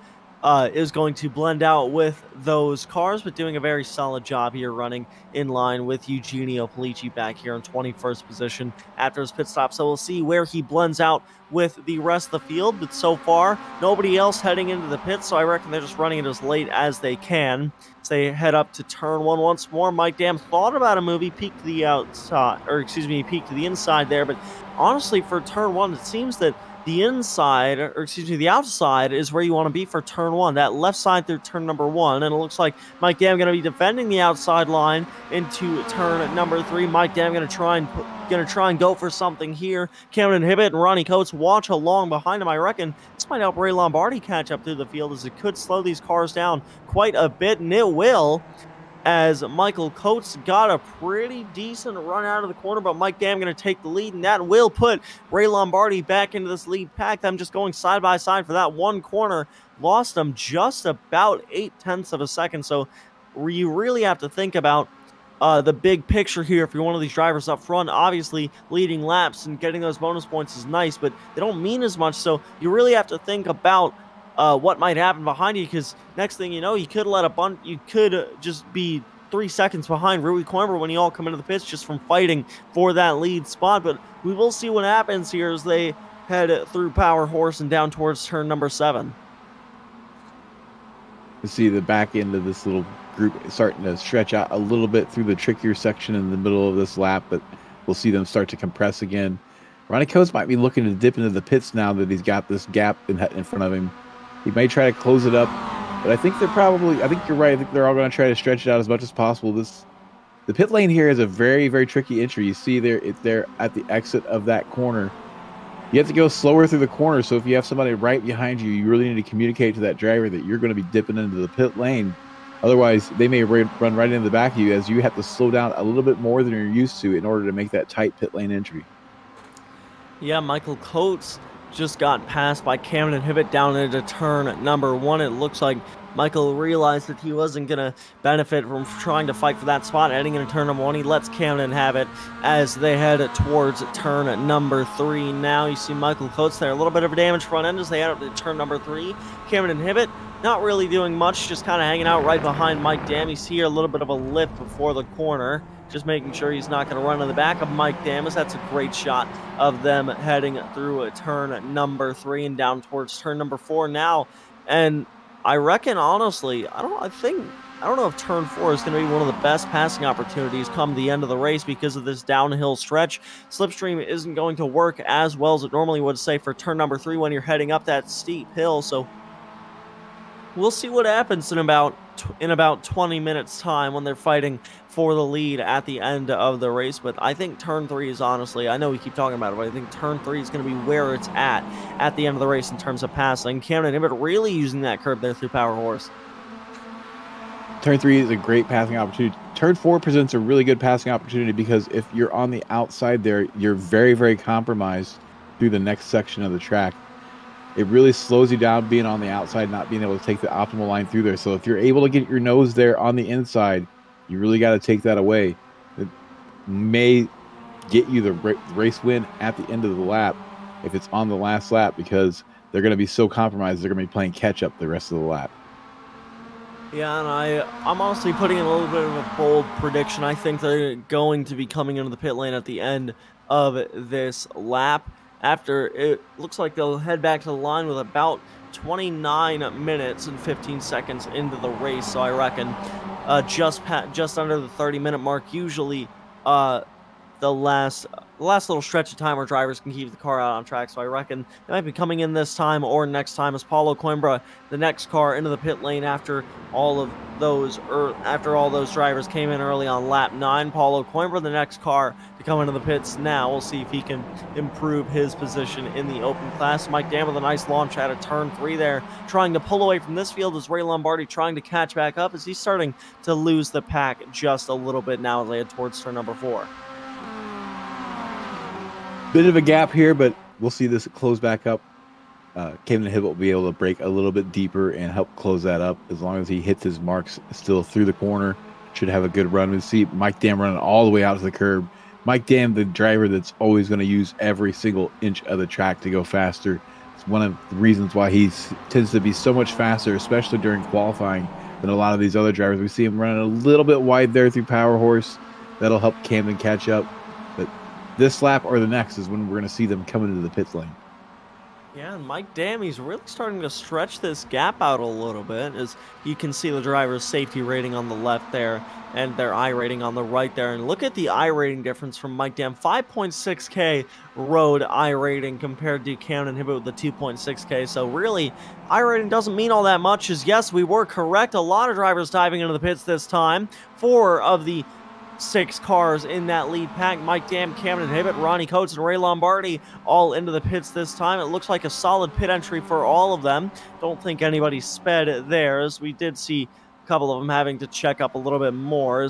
is going to blend out with those cars, but doing a very solid job here, running in line with Eugenio Polici back here in 21st position after his pit stop. So we'll see where he blends out with the rest of the field, but so far nobody else heading into the pits, so I reckon they're just running it as late as they can. So they head up to turn 1 once more. Mike Dam thought about a movie, peeked to the outside, or excuse me, peeked to the inside there, but honestly for turn 1 it seems that the inside, or excuse me, the outside is where you want to be for turn 1. That left side through turn number 1, and it looks like Mike Dam going to be defending the outside line into turn number 3. Mike Dam going to try and go for something here. Cameron Hibbett and Ronnie Coates watch along behind him. I reckon this might help Ray Lombardi catch up through the field, as it could slow these cars down quite a bit, and it will, as Michael Coates got a pretty decent run out of the corner, but Mike Dam going to take the lead, and that will put Ray Lombardi back into this lead pack. Them just going side by side for that one corner. Lost them just about 0.8 of a second, so you really have to think about the big picture here. If you're one of these drivers up front, obviously leading laps and getting those bonus points is nice, but they don't mean as much, so you really have to think about what might happen behind you, because next thing you know, you could just be 3 seconds behind Rui Coimbra when you all come into the pits just from fighting for that lead spot. But we will see what happens here as they head through Power Horse and down towards turn number 7. You see the back end of this little group starting to stretch out a little bit through the trickier section in the middle of this lap, but we'll see them start to compress again. Ronnie Coates might be looking to dip into the pits now that he's got this gap in front of him. He may try to close it up, but I think you're right. I think they're all going to try to stretch it out as much as possible. The pit lane here is a very, very tricky entry. You see they're at the exit of that corner. You have to go slower through the corner, so if you have somebody right behind you, you really need to communicate to that driver that you're going to be dipping into the pit lane. Otherwise, they may run right into the back of you, as you have to slow down a little bit more than you're used to in order to make that tight pit lane entry. Yeah, Michael Coates just got passed by Camden Hibbett down into turn number 1. It looks like Michael realized that he wasn't going to benefit from trying to fight for that spot heading into turn number 1. He lets Camden have it as they head towards turn number 3. Now you see Michael Coates there. A little bit of a damaged front end as they head up to turn number 3. Camden Hibbett not really doing much, just kind of hanging out right behind Mike Dam. You see here a little bit of a lift before the corner, just making sure he's not going to run in the back of Mike Damas. That's a great shot of them heading through turn number 3 and down towards turn number 4 now. And I reckon, honestly, I don't know if turn 4 is going to be one of the best passing opportunities come the end of the race because of this downhill stretch. Slipstream isn't going to work as well as it normally would, say, for turn number 3 when you're heading up that steep hill. So we'll see what happens in about 20 minutes time when they're fighting for the lead at the end of the race. But I think turn 3 is, honestly, I know we keep talking about it, but I think turn 3 is going to be where it's at the end of the race in terms of passing. Camden Hibbett really using that curve there through Power Horse. Turn 3 is a great passing opportunity. Turn 4 presents a really good passing opportunity because if you're on the outside there, you're very, very compromised through the next section of the track. It really slows you down being on the outside, not being able to take the optimal line through there. So if you're able to get your nose there on the inside, you really got to take that away. It may get you the race win at the end of the lap if it's on the last lap, because they're going to be so compromised, they're going to be playing catch up the rest of the lap. Yeah, and I'm honestly putting in a little bit of a bold prediction. I think they're going to be coming into the pit lane at the end of this lap. After it looks like they'll head back to the line with about 29 minutes and 15 seconds into the race. So I reckon just under the 30-minute mark. Usually the last little stretch of time where drivers can keep the car out on track. So I reckon they might be coming in this time or next time as Paulo Coimbra, the next car into the pit lane after all those drivers came in early on lap 9. Paulo Coimbra, the next car to come into the pits now. We'll see if he can improve his position in the open class. Mike Dam with a nice launch out of turn 3 there, trying to pull away from this field as Ray Lombardi trying to catch back up as he's starting to lose the pack just a little bit now as they head towards turn number 4. Bit of a gap here, but we'll see this close back up. Camden Hibbett will be able to break a little bit deeper and help close that up as long as he hits his marks still through the corner. Should have a good run. We see Mike Dam running all the way out to the curb. Mike Dam, the driver that's always going to use every single inch of the track to go faster. It's one of the reasons why he tends to be so much faster, especially during qualifying, than a lot of these other drivers. We see him running a little bit wide there through Power Horse. That'll help Camden catch up. But this lap or the next is when we're going to see them coming into the pit lane. Yeah, and Mike Dam, he's really starting to stretch this gap out a little bit, as you can see the driver's safety rating on the left there and their I rating on the right there. And look at the I rating difference from Mike Dam, 5.6K road I rating compared to Camden Hibbett with the 2.6K. So really, I rating doesn't mean all that much, as yes, we were correct. A lot of drivers diving into the pits this time. 4 of the 6 cars in that lead pack, Mike Dam, Camden Hibbett, Ronnie Coates, and Ray Lombardi all into the pits this time. It looks like a solid pit entry for all of them. Don't think anybody sped theirs. We did see a couple of them having to check up a little bit more.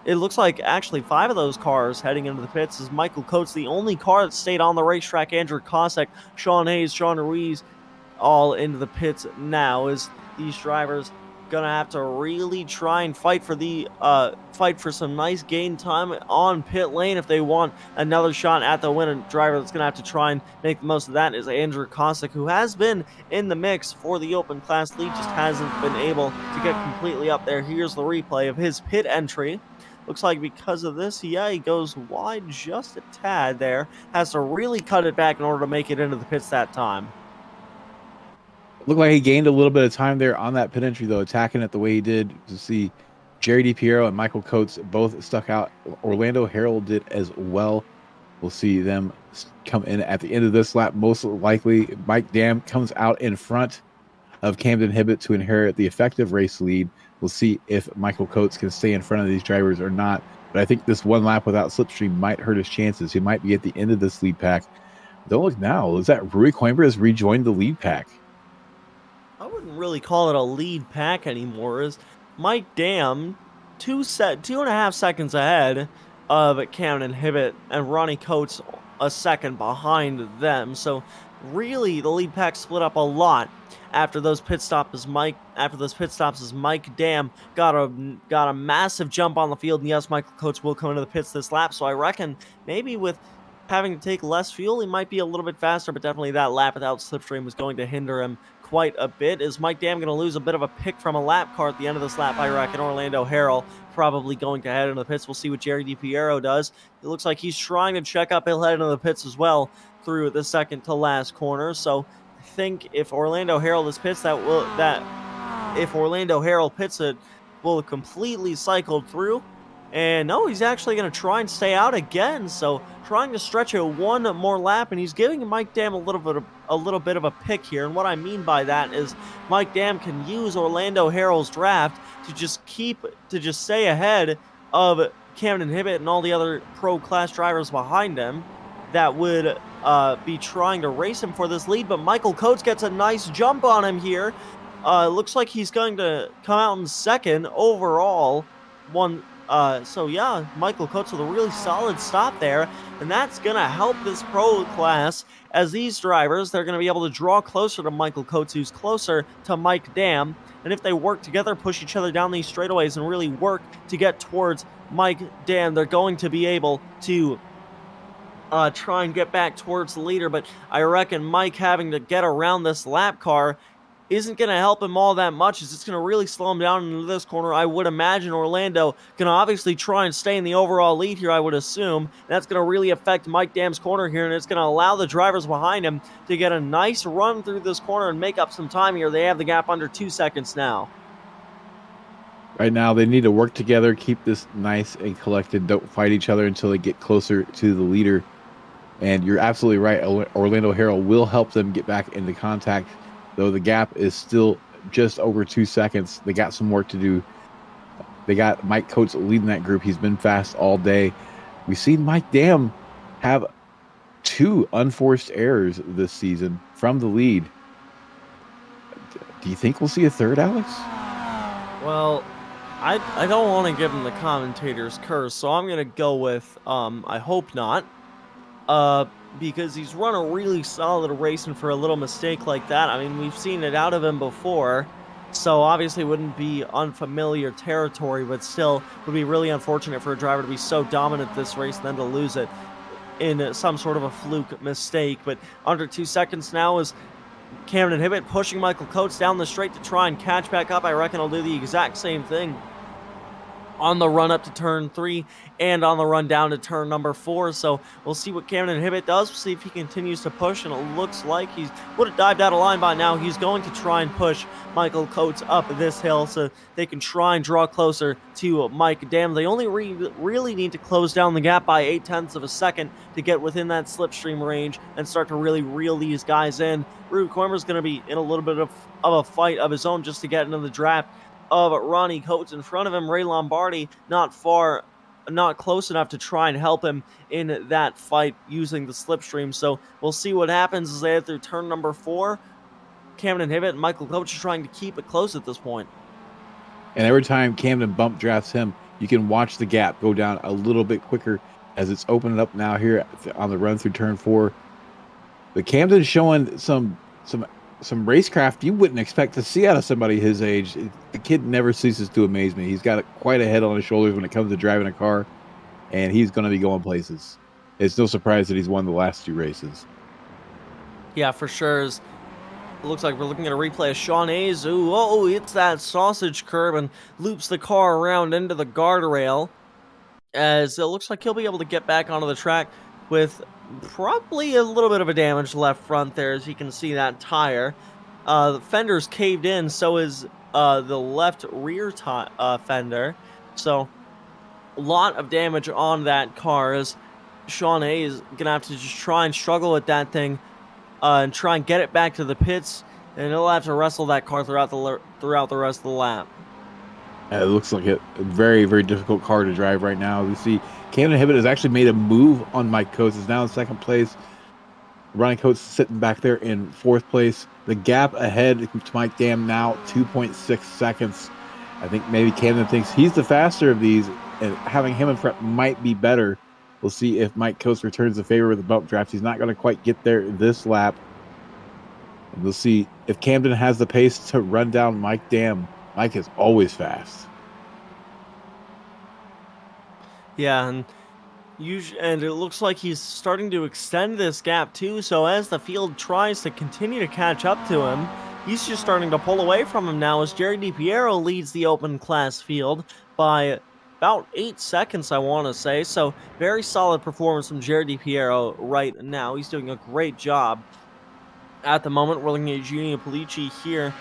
It looks like actually 5 of those cars heading into the pits is Michael Coates, the only car that stayed on the racetrack. Andrew Kosek, Sean Hayes, Sean Ruiz, all into the pits now as these drivers gonna have to really try and fight for some nice gain time on pit lane if they want another shot at the win. And driver that's gonna have to try and make the most of that is Andrew Kosick, who has been in the mix for the open class lead, just hasn't been able to get completely up there. Here's the replay of his pit entry. Looks like because of this, yeah, he goes wide just a tad there. Has to really cut it back in order to make it into the pits that time. Looked like he gained a little bit of time there on that pit entry, though, attacking it the way he did. To see Jerry DiPiero and Michael Coates both stuck out. Orlando Harrell did as well. We'll see them come in at the end of this lap. Most likely, Mike Dam comes out in front of Camden Hibbett to inherit the effective race lead. We'll see if Michael Coates can stay in front of these drivers or not. But I think this one lap without slipstream might hurt his chances. He might be at the end of this lead pack. Don't look now. Is that Rui Coimbra has rejoined the lead pack? I wouldn't really call it a lead pack anymore. Is Mike Dam 2.5 seconds ahead of Camden Hibbett and Ronnie Coates a second behind them. So really the lead pack split up a lot after those pit stops as Mike Dam got a massive jump on the field. And yes, Michael Coates will come into the pits this lap. So I reckon maybe with having to take less fuel, he might be a little bit faster, but definitely that lap without slipstream was going to hinder him quite a bit. Is Mike Dam going to lose a bit of a pick from a lap car at the end of this lap? I reckon Orlando Harrell probably going to head into the pits. We'll see what Jerry DiPiero does. It looks like he's trying to check up. He'll head into the pits as well through the second to last corner. So I think if Orlando Harrell pits, if Orlando Harrell pits it, will completely cycled through. And no, he's actually going to try and stay out again. So trying to stretch it one more lap, and he's giving Mike Dam a little bit of a pick here. And what I mean by that is Mike Dam can use Orlando Harrell's draft to just stay ahead of Camden Hibbett and all the other pro class drivers behind him that would be trying to race him for this lead. But Michael Coates gets a nice jump on him here. Looks like he's going to come out in second overall. So yeah, Michael Coates with a really solid stop there, and that's going to help this pro class as these drivers, they're going to be able to draw closer to Michael Coates, who's closer to Mike Dam, and if they work together, push each other down these straightaways and really work to get towards Mike Dam, they're going to be able to try and get back towards the leader. But I reckon Mike having to get around this lap car isn't going to help him all that much. It's going to really slow him down into this corner. I would imagine Orlando can obviously try and stay in the overall lead here, I would assume. And that's going to really affect Mike Dam's corner here, and it's going to allow the drivers behind him to get a nice run through this corner and make up some time here. They have the gap under 2 seconds now. Right now, they need to work together, keep this nice and collected. Don't fight each other until they get closer to the leader. And you're absolutely right. Orlando Harrell will help them get back into contact. Though the gap is still just over 2 seconds, they got some work to do. They got Mike Coates leading that group. He's been fast all day. We've seen Mike Dam have 2 unforced errors this season from the lead. Do you think we'll see a third, Alex? Well, I don't want to give him the commentator's curse, so I'm going to go with I hope not. Because he's run a really solid race, and for a little mistake like that, I mean, we've seen it out of him before, so obviously it wouldn't be unfamiliar territory, but still would be really unfortunate for a driver to be so dominant this race and then to lose it in some sort of a fluke mistake. But under 2 seconds now is Camden Hibbett pushing Michael Coates down the straight to try and catch back up. I reckon he'll do the exact same thing on the run up to turn 3 and on the run down to turn number 4. So we'll see what Camden Hibbett does. We'll see if he continues to push, and it looks like he would have dived out of line by now. He's going to try and push Michael Coates up this hill so they can try and draw closer to Mike Dam. They only really need to close down the gap by 0.8 of a second to get within that slipstream range and start to really reel these guys in. Rui Coimbra's going to be in a little bit of a fight of his own just to get into the draft of Ronnie Coates. In front of him, Ray Lombardi not close enough to try and help him in that fight using the slipstream. So we'll see what happens as they head through turn number 4. Camden Hibbett and Michael Coates are trying to keep it close at this point. And every time Camden bump drafts him, you can watch the gap go down a little bit quicker as it's opening up now here on the run through turn 4. But Camden's showing some some racecraft you wouldn't expect to see out of somebody his age. The kid never ceases to amaze me. He's got quite a head on his shoulders when it comes to driving a car, and he's going to be going places. It's no surprise that he's won the last 2 races. Yeah, for sure. It looks like we're looking at a replay of Sean Hayes. Ooh, hits that sausage curb and loops the car around into the guardrail. As it looks like he'll be able to get back onto the track with probably a little bit of a damaged left front there, as you can see that tire. The fender's caved in, so is the left rear fender. So a lot of damage on that car, as Sean Hayes is going to have to just try and struggle with that thing and try and get it back to the pits, and he'll have to wrestle that car throughout the rest of the lap. It looks like a very, very difficult car to drive right now. We see Camden Hibbett has actually made a move on Mike Coates. Is now in 2nd place. Ronnie Coates sitting back there in 4th place. The gap ahead to Mike Dam now 2.6 seconds. I think maybe Camden thinks he's the faster of these, and having him in front might be better. We'll see if Mike Coates returns the favor with the bump draft. He's not going to quite get there this lap. And we'll see if Camden has the pace to run down Mike Dam. Mike is always fast. Yeah, and it looks like he's starting to extend this gap too, so as the field tries to continue to catch up to him, he's just starting to pull away from him now, as Jerry DiPiero leads the open class field by about 8 seconds, I want to say. So very solid performance from Jerry DiPiero right now. He's doing a great job. At the moment, we're looking at Giulio Pulici here.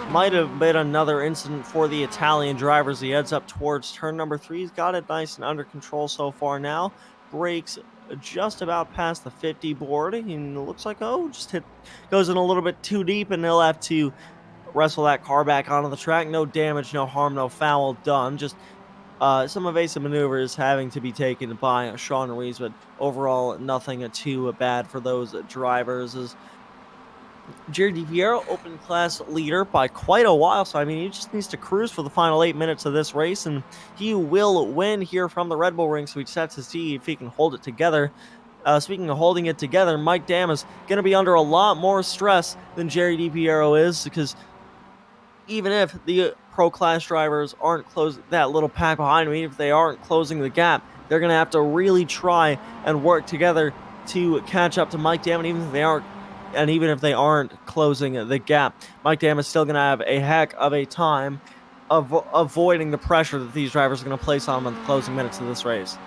Might have been another incident for the Italian drivers. He heads up towards turn number 3. He's got it nice and under control so far now. Brakes just about past the 50 board. And it looks like, goes in a little bit too deep, and he'll have to wrestle that car back onto the track. No damage, no harm, no foul done. Just some evasive maneuvers having to be taken by Sean Rees, but overall nothing too bad for those drivers. As Jerry DiPiero, open class leader by quite a while, so I mean, he just needs to cruise for the final 8 minutes of this race, and he will win here from the Red Bull ring, so we just have to see if he can hold it together. Speaking of holding it together, Mike Dam is going to be under a lot more stress than Jerry DiPiero is, because even if the pro class drivers aren't closing that little pack behind him, even if they aren't closing the gap, they're going to have to really try and work together to catch up to Mike Dam, and even if they aren't closing the gap, Mike Dam is still going to have a heck of a time of avoiding the pressure that these drivers are going to place on him in the closing minutes of this race.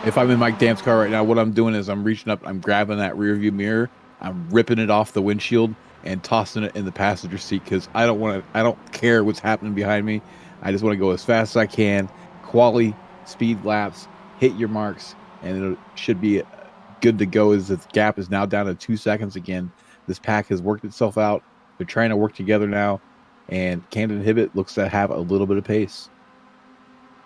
If I'm in Mike Dam's car right now, what I'm doing is I'm reaching up, I'm grabbing that rear view mirror, I'm ripping it off the windshield and tossing it in the passenger seat, because I don't care what's happening behind me. I just want to go as fast as I can, quality speed laps, hit your marks, and it should be good to go, as the gap is now down to 2 seconds again. This pack has worked itself out. They're trying to work together now, and Camden Hibbett looks to have a little bit of pace.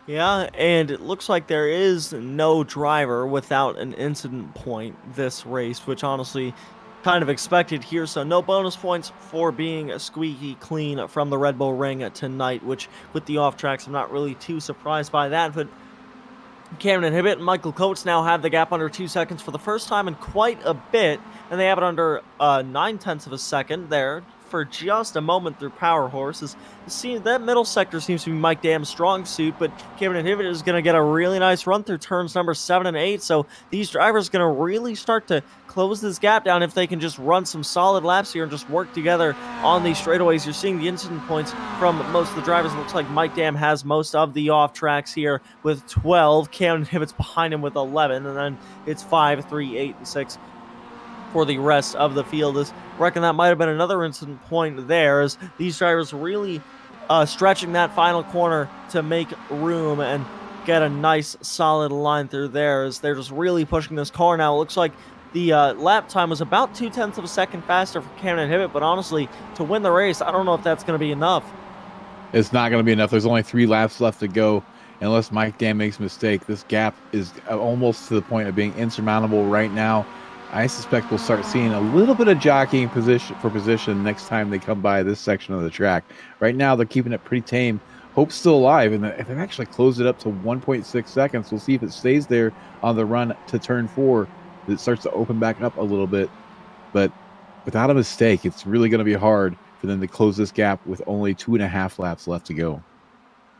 Yeah, and it looks like there is no driver without an incident point this race, which honestly kind of expected here. So no bonus points for being squeaky clean from the Red Bull ring tonight, which with the off tracks, I'm not really too surprised by that. But Camden Hibbett and Michael Coates now have the gap under 2 seconds for the first time in quite a bit, and they have it under 9/10 of a second there for just a moment through Power Horses. See, that middle sector seems to be Mike Dam's strong suit, but Camden Hibbett is going to get a really nice run through turns number 7 and 8, so these drivers are going to really start to close this gap down if they can just run some solid laps here and just work together on these straightaways. You're seeing the incident points from most of the drivers. It looks like Mike Dam has most of the off tracks here with 12. Camden Hibbett's behind him with 11, and then it's 5, 3, 8, and 6 for the rest of the field. I reckon that might have been another incident point there, as these drivers really stretching that final corner to make room and get a nice solid line through there, as they're just really pushing this car now. It looks like the lap time was about 0.2 of a second faster for Camden Hibbett, but honestly, to win the race, I don't know if that's going to be enough. It's not going to be enough. There's only 3 laps left to go. Unless Mike Dam makes a mistake, this gap is almost to the point of being insurmountable right now. I suspect we'll start seeing a little bit of jockeying position next time they come by this section of the track. Right now, they're keeping it pretty tame. Hope's still alive, and if they actually close it up to 1.6 seconds, we'll see if it stays there on the run to turn 4. It starts to open back up a little bit. But without a mistake, it's really going to be hard for them to close this gap with only 2.5 laps left to go.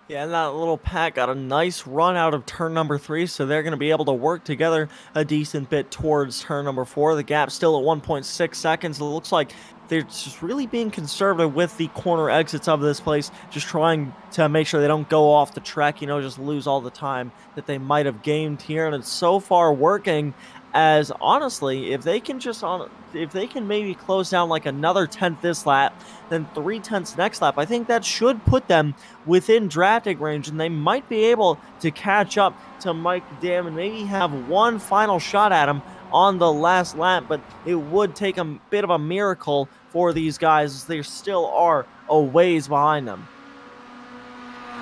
Yeah, and that little pack got a nice run out of turn number 3, so they're going to be able to work together a decent bit towards turn number 4. The gap still at 1.6 seconds. It looks like they're just really being conservative with the corner exits of this place, just trying to make sure they don't go off the track, just lose all the time that they might have gained here. And it's so far working, as honestly, if they can maybe close down like another 10th this lap, then 3/10 next lap, I think that should put them within drafting range, and they might be able to catch up to Mike Dam and maybe have one final shot at him on the last lap. But it would take a bit of a miracle for these guys, as they still are a ways behind them.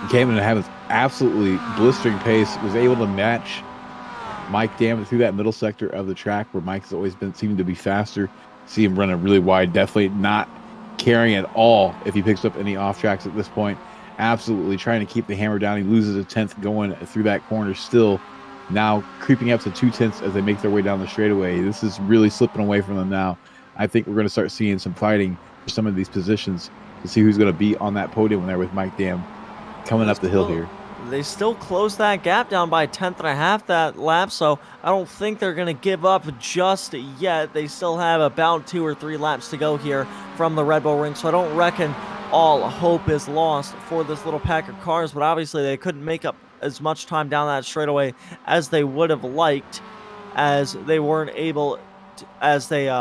Came in to have this absolutely blistering pace, was able to match Mike Dam through that middle sector of the track where Mike's always been seeming to be faster. See him running really wide, definitely not caring at all if he picks up any off tracks at this point. Absolutely trying to keep the hammer down. He loses a 10th going through that corner still. Now creeping up to 2/10 as they make their way down the straightaway. This is really slipping away from them now. I think we're going to start seeing some fighting for some of these positions to see who's going to be on that podium when they're with Mike Dam coming up the hill here. They still close that gap down by 1/10 that lap, so I don't think they're going to give up just yet. They still have about 2 or 3 laps to go here from the Red Bull Ring, so I don't reckon all hope is lost for this little pack of cars. But obviously they couldn't make up as much time down that straightaway as they would have liked, as they weren't able to, as they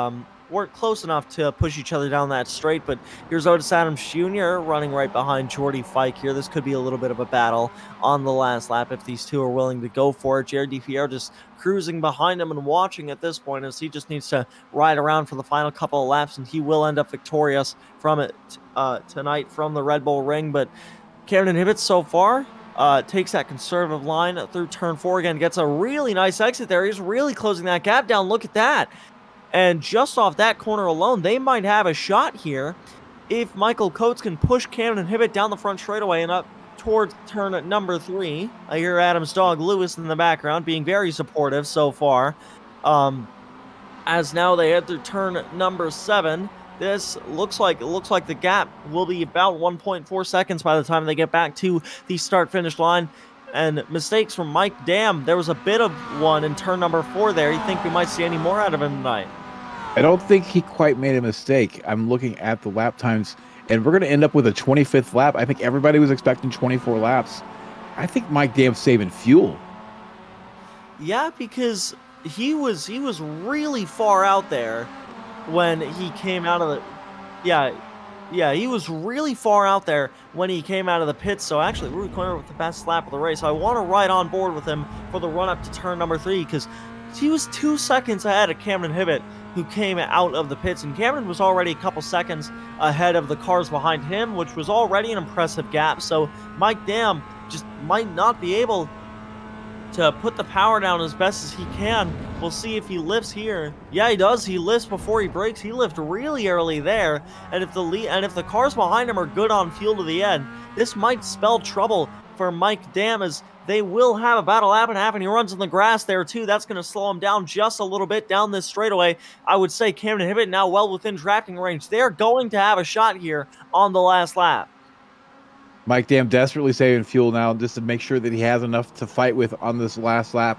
weren't close enough to push each other down that straight. But here's Otis Adams Jr. running right behind Jordy Fike here. This could be a little bit of a battle on the last lap if these two are willing to go for it. Jared DiPiero just cruising behind him and watching at this point, as he just needs to ride around for the final couple of laps, and he will end up victorious from it tonight from the Red Bull Ring. But Camden Hibbett so far takes that conservative line through turn 4 again, gets a really nice exit there. He's really closing that gap down. Look at that. And just off that corner alone, they might have a shot here if Michael Coates can push Camden Hibbett down the front straightaway and up towards turn number 3. I hear Adam's dog Lewis in the background being very supportive so far. As now they head through turn number 7. This looks like the gap will be about 1.4 seconds by the time they get back to the start-finish line. And mistakes from Mike Dam. There was a bit of one in turn number 4 there. You think we might see any more out of him tonight? I don't think he quite made a mistake. I'm looking at the lap times, and we're going to end up with a 25th lap. I think everybody was expecting 24 laps. I think Mike Dam's saving fuel. Yeah, because he was really far out there when he came out of the... Yeah, he was really far out there when he came out of the pits. So actually, Rudy Corner with the best lap of the race. So I want to ride on board with him for the run-up to turn number 3, because he was 2 seconds ahead of Camden Hibbett, who came out of the pits. And Cameron was already a couple seconds ahead of the cars behind him, which was already an impressive gap. So Mike Dam just might not be able to put the power down as best as he can. We'll see if he lifts here. Yeah, he does. He lifts before he brakes. He lifted really early there. And if the cars behind him are good on fuel to the end, this might spell trouble for Mike Dam, as they will have about a lap and a half, and he runs in the grass there too. That's going to slow him down just a little bit down this straightaway. I would say Camden Hibbett now well within drafting range. They're going to have a shot here on the last lap. Mike Dam desperately saving fuel now just to make sure that he has enough to fight with on this last lap.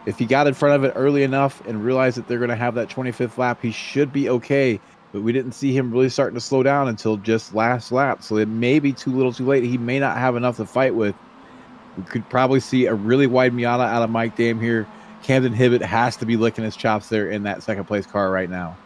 If he got in front of it early enough and realized that they're going to have that 25th lap, he should be okay. But we didn't see him really starting to slow down until just last lap. So it may be too little too late. He may not have enough to fight with. We could probably see a really wide Miata out of Mike Dam here. Camden Hibbett has to be licking his chops there in that second place car right now.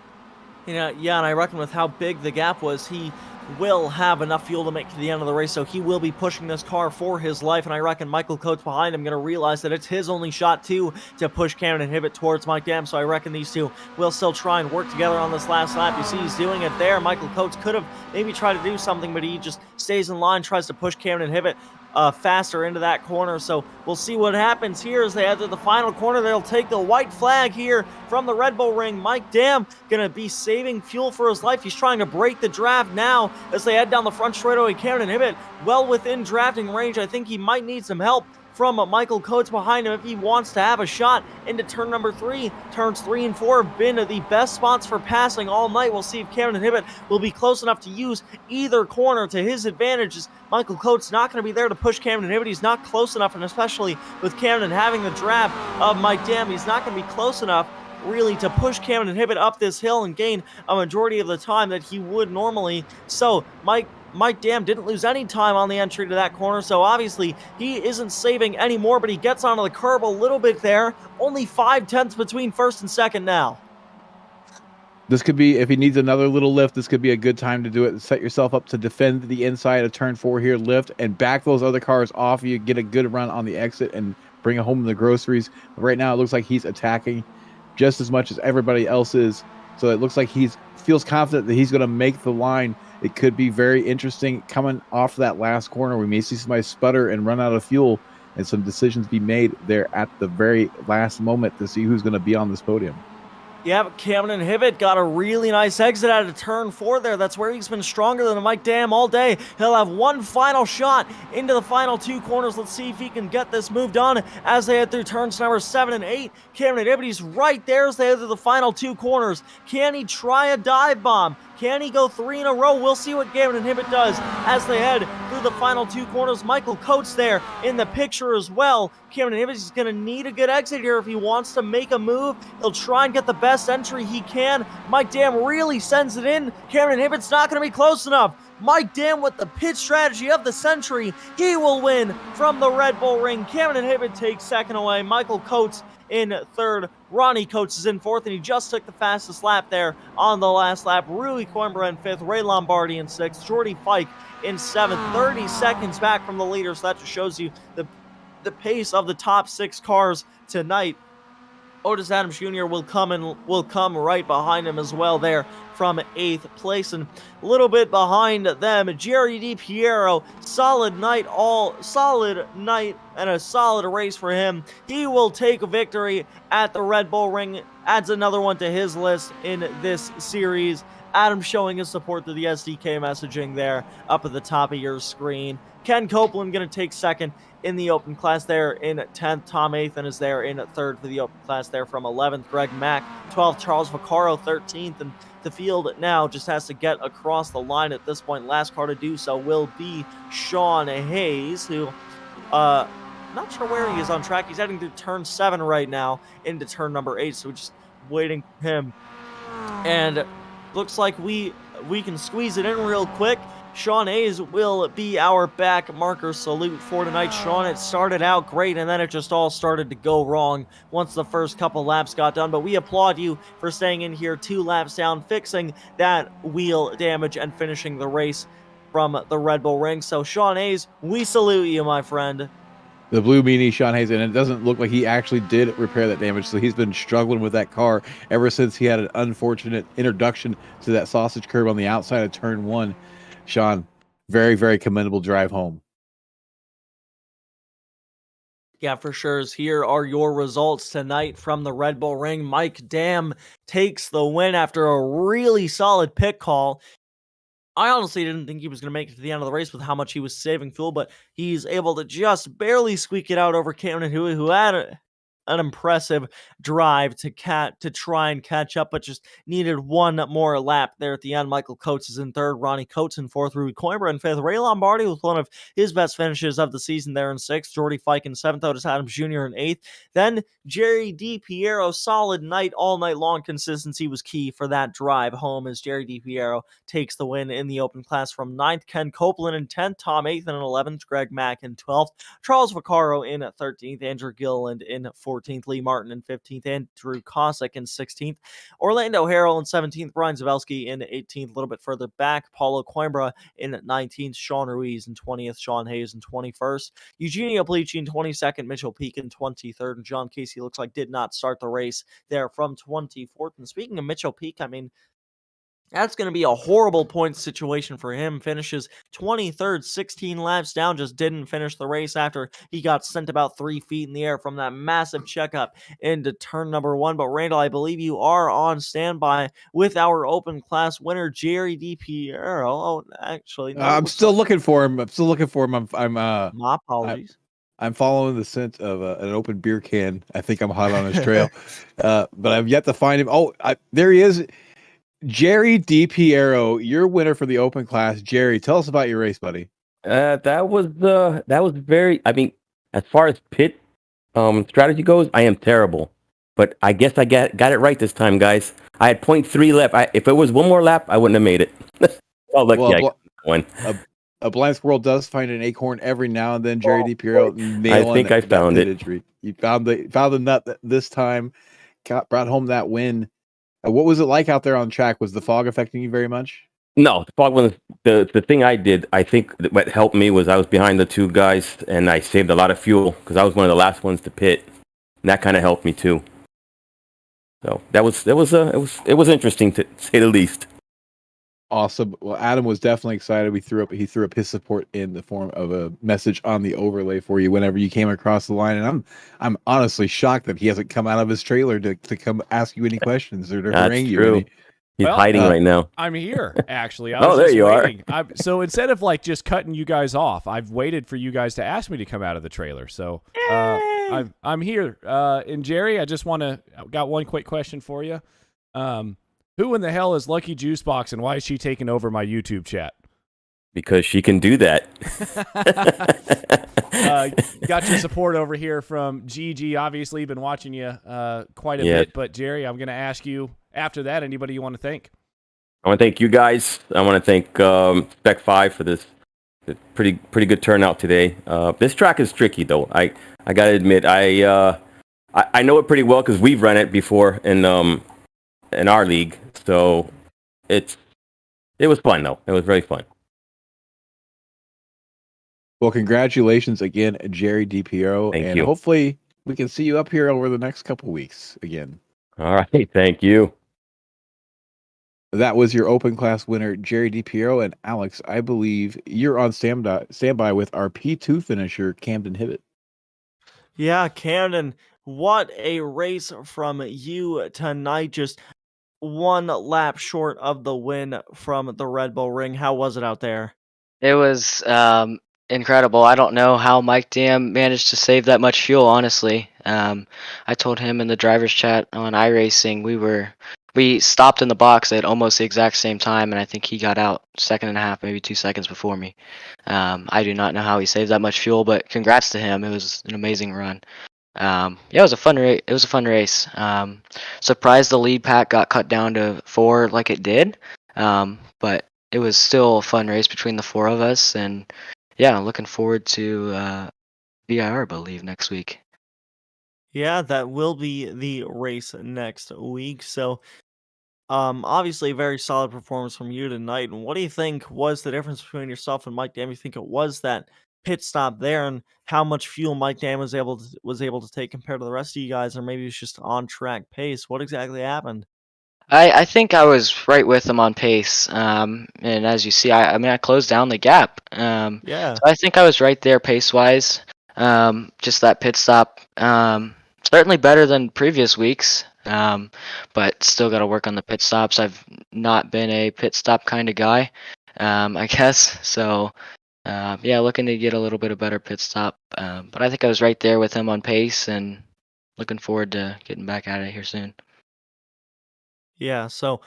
Yeah, and I reckon with how big the gap was, he will have enough fuel to make it to the end of the race, so he will be pushing this car for his life. And I reckon Michael Coates behind him going to realize that it's his only shot too to push Camden Hibbett towards Mike Dam. So I reckon these two will still try and work together on this last lap. You see he's doing it there. Michael Coates could have maybe tried to do something, but he just stays in line, tries to push Camden Hibbett faster into that corner. So we'll see what happens here as they enter the final corner. They'll take the white flag here from the Red Bull Ring. Mike Dam going to be saving fuel for his life. He's trying to break the draft now as they head down the front straightaway. Camden Hibbett well within drafting range. I think he might need some help from Michael Coates behind him if he wants to have a shot into turn number 3. Turns 3 and 4 have been the best spots for passing all night. We'll see if Camden Hibbett will be close enough to use either corner to his advantages. Michael Coates not going to be there to push Camden Hibbett. He's not close enough, and especially with Camden having the drab of Mike Dam, he's not going to be close enough really to push Camden Hibbett up this hill and gain a majority of the time that he would normally. So Mike Dam didn't lose any time on the entry to that corner, so obviously he isn't saving anymore, but he gets onto the curb a little bit there. Only 5/10 between first and second now. This could be, if he needs another little lift, this could be a good time to do it. Set yourself up to defend the inside of turn 4 here, lift, and back those other cars off you. Get a good run on the exit and bring it home the groceries. But right now, it looks like he's attacking just as much as everybody else is. So it looks like he feels confident that he's going to make the line. It could be very interesting coming off that last corner. We may see somebody sputter and run out of fuel and some decisions be made there at the very last moment to see who's going to be on this podium. Yeah, but Camden Hibbett got a really nice exit out of turn 4 there. That's where he's been stronger than Mike Dam all day. He'll have one final shot into the final 2 corners. Let's see if he can get this moved on as they head through turns number 7 and 8. Camden Hibbett, he's right there as they head through the final 2 corners. Can he try a dive bomb? Can he go 3 in a row? We'll see what Camden Hibbett does as they head through the final 2 corners. Michael Coates there in the picture as well. Camden Hibbett is going to need a good exit here if he wants to make a move. He'll try and get the best entry he can. Mike Dam really sends it in. Camden Hibbett's not going to be close enough. Mike Dam with the pit strategy of the century. He will win from the Red Bull Ring. Camden Hibbett takes second away. Michael Coates in third. Ronnie Coates is in fourth, and he just took the fastest lap there on the last lap. Rui Coimbra in fifth. Ray Lombardi in sixth. Jordy Fike in seventh. 30 seconds back from the leader, so that just shows you the pace of the top 6 cars tonight. Otis Adams Jr. will come right behind him as well there from 8th place, and a little bit behind them, Jerry DiPiero. Solid night and a solid race for him. He will take a victory at the Red Bull Ring. Adds another one to his list in this series. Adam showing his support through the SDK messaging there up at the top of your screen. Ken Copeland going to take second in the open class there in 10th. Tom Athan is there in 3rd for the open class there from 11th. Greg Mack, 12th. Charles Vaccaro, 13th. And the field now just has to get across the line at this point. Last car to do so will be Sean Hayes, who, not sure where he is on track. He's heading through turn 7 right now into turn number 8, so we're just waiting for him. And looks like we can squeeze it in real quick. Sean Hayes will be our back marker salute for tonight. Sean, it started out great, and then it just all started to go wrong once the first couple laps got done. But we applaud you for staying in here 2 laps down, fixing that wheel damage, and finishing the race from the Red Bull Ring. So, Sean Hayes, we salute you, my friend. The blue meanie, Sean Hayes, and it doesn't look like he actually did repair that damage, so he's been struggling with that car ever since he had an unfortunate introduction to that sausage curb on the outside of turn 1. Sean, very, very commendable drive home. Yeah, for sure. Here are your results tonight from the Red Bull Ring. Mike Dam takes the win after a really solid pit call. I honestly didn't think he was going to make it to the end of the race with how much he was saving fuel, but he's able to just barely squeak it out over Camden, who had an impressive drive to try and catch up, but just needed one more lap there at the end. Michael Coates is in 3rd, Ronnie Coates in 4th, Rui Coimbra in 5th, Ray Lombardi with one of his best finishes of the season there in 6th, Jordy Fike in 7th, Otis Adams Jr. in 8th, then Jerry DiPiero. Solid night, all night long. Consistency was key for that drive home as Jerry DiPiero takes the win in the open class from 9th, Ken Copeland in 10th, Tom Athan in 11th, Greg Mack in 12th, Charles Vaccaro in 13th, Andrew Gilliland in 14th, Lee Martin in 15th, Andrew Cossack in 16th, Orlando Harrell in 17th, Brian Zabelski in 18th, a little bit further back, Paulo Coimbra in 19th, Sean Ruiz in 20th, Sean Hayes in 21st, Eugenio Pulici in 22nd, Mitchell Peak in 23rd, and John Casey looks like did not start the race there from 24th. And speaking of Mitchell Peak, I mean, that's going to be a horrible point situation for him. Finishes 23rd, 16 laps down, just didn't finish the race after he got sent about 3 feet in the air from that massive checkup into turn number 1. But Randall, I believe you are on standby with our open class winner, Jerry DiPiero. Oh, actually, no, I'm still looking for him. I'm my apologies. I'm following the scent of an open beer can. I think I'm hot on his trail, but I've yet to find him. Oh, there he is. Jerry DiPiero, your winner for the open class. Jerry, tell us about your race, buddy. That was very. I mean, as far as pit strategy goes, I am terrible. But I guess I got it right this time, guys. I had 0.3 left. If it was one more lap, I wouldn't have made it. Oh, lucky I got one. A blind squirrel does find an acorn every now and then. Jerry DiPiero nailing. I think I found it. Injury. You found the nut this time. Brought home that win. What was it like out there on track? Was the fog affecting you very much? No, the fog was the thing I did. I think what helped me was I was behind the two guys and I saved a lot of fuel because I was one of the last ones to pit, and that kind of helped me too. So it was interesting to say the least. Awesome. Well, Adam was definitely excited. He threw up his support in the form of a message on the overlay for you whenever you came across the line. And I'm honestly shocked that he hasn't come out of his trailer to come ask you any questions or to harangue you. He's hiding right now. I'm here, actually. Oh, there you are. So instead of like just cutting you guys off, I've waited for you guys to ask me to come out of the trailer. So I'm here. And Jerry, I just got one quick question for you. Who in the hell is Lucky Juicebox, and why is she taking over my YouTube chat? Because she can do that. Got your support over here from GG. Obviously, been watching you quite a bit. But Jerry, I'm going to ask you after that. Anybody you want to thank? I want to thank you guys. I want to thank Spec-5 for this pretty good turnout today. This track is tricky though. I got to admit, I know it pretty well because we've run it before in our league. So it was fun though. It was very fun. Well, congratulations again, Jerry DiPiero. Thank and you. Hopefully we can see you up here over the next couple weeks again. All right. Thank you. That was your open class winner, Jerry DiPiero. And Alex, I believe you're on standby with our P2 finisher, Camden Hibbett. Yeah, Camden, what a race from you tonight. Just one lap short of the win from the Red Bull Ring. How was it out there? It was incredible. I don't know how Mike Dam managed to save that much fuel, honestly. I told him in the driver's chat on iRacing, we stopped in the box at almost the exact same time, and I think he got out second and a half, maybe 2 seconds before me. I do not know how he saved that much fuel, but congrats to him. It was an amazing run. It was a fun race. It was a fun race. Surprised the lead pack got cut down to 4 like it did, but it was still a fun race between the 4 of us, and yeah, looking forward to VIR, I believe, next week. Yeah, that will be the race next week. So, obviously, a very solid performance from you tonight. And what do you think was the difference between yourself and Mike Dam? You think it was that pit stop there, and how much fuel Mike Dam was able to take compared to the rest of you guys, or maybe it's just on track pace? What exactly happened? I think I was right with him on pace, and as you see, I closed down the gap. Yeah. So I think I was right there pace wise. Just that pit stop, certainly better than previous weeks, but still got to work on the pit stops. I've not been a pit stop kind of guy, I guess. So looking to get a little bit of better pit stop. But I think I was right there with him on pace, and looking forward to getting back at it here soon. Yeah, so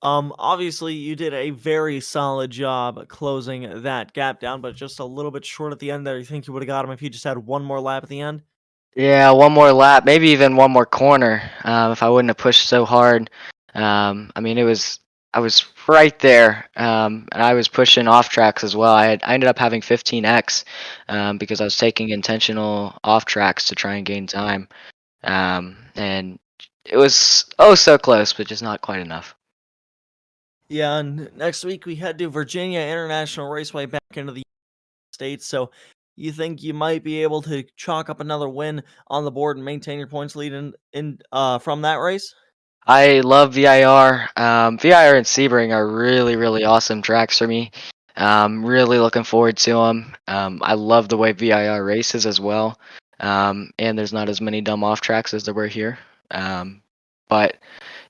obviously you did a very solid job closing that gap down, but just a little bit short at the end there. You think you would have got him if you just had one more lap at the end? Yeah, one more lap, maybe even one more corner, if I wouldn't have pushed so hard. I was right there, and I was pushing off tracks as well. I ended up having 15x because I was taking intentional off tracks to try and gain time, and it was so close, but just not quite enough. Yeah, and next week we head to Virginia International Raceway back into the States. So you think you might be able to chalk up another win on the board and maintain your points lead in from that race? I love VIR. VIR and Sebring are really, really awesome tracks for me. Really looking forward to them. I love the way VIR races as well. And there's not as many dumb off tracks as there were here. But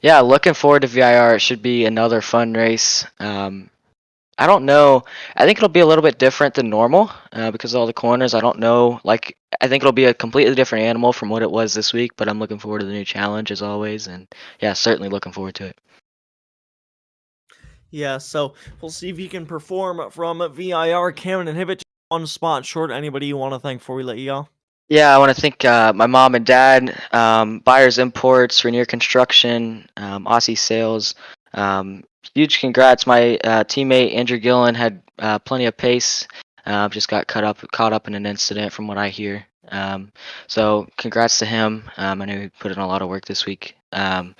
yeah, looking forward to VIR. It should be another fun race. I don't know. I think it'll be a little bit different than normal because of all the corners. I don't know. Like, I think it'll be a completely different animal from what it was this week, but I'm looking forward to the new challenge as always. And yeah, certainly looking forward to it. Yeah, so we'll see if you can perform from VIR. Cameron and Hibbett, on spot short. Anybody you want to thank before we let you go? Yeah, I want to thank my mom and dad, Buyers Imports, Rainier Construction, Aussie Sales. Huge congrats. My teammate Andrew Gillen had plenty of pace. Just got caught up in an incident from what I hear. So congrats to him. I know he put in a lot of work this week. But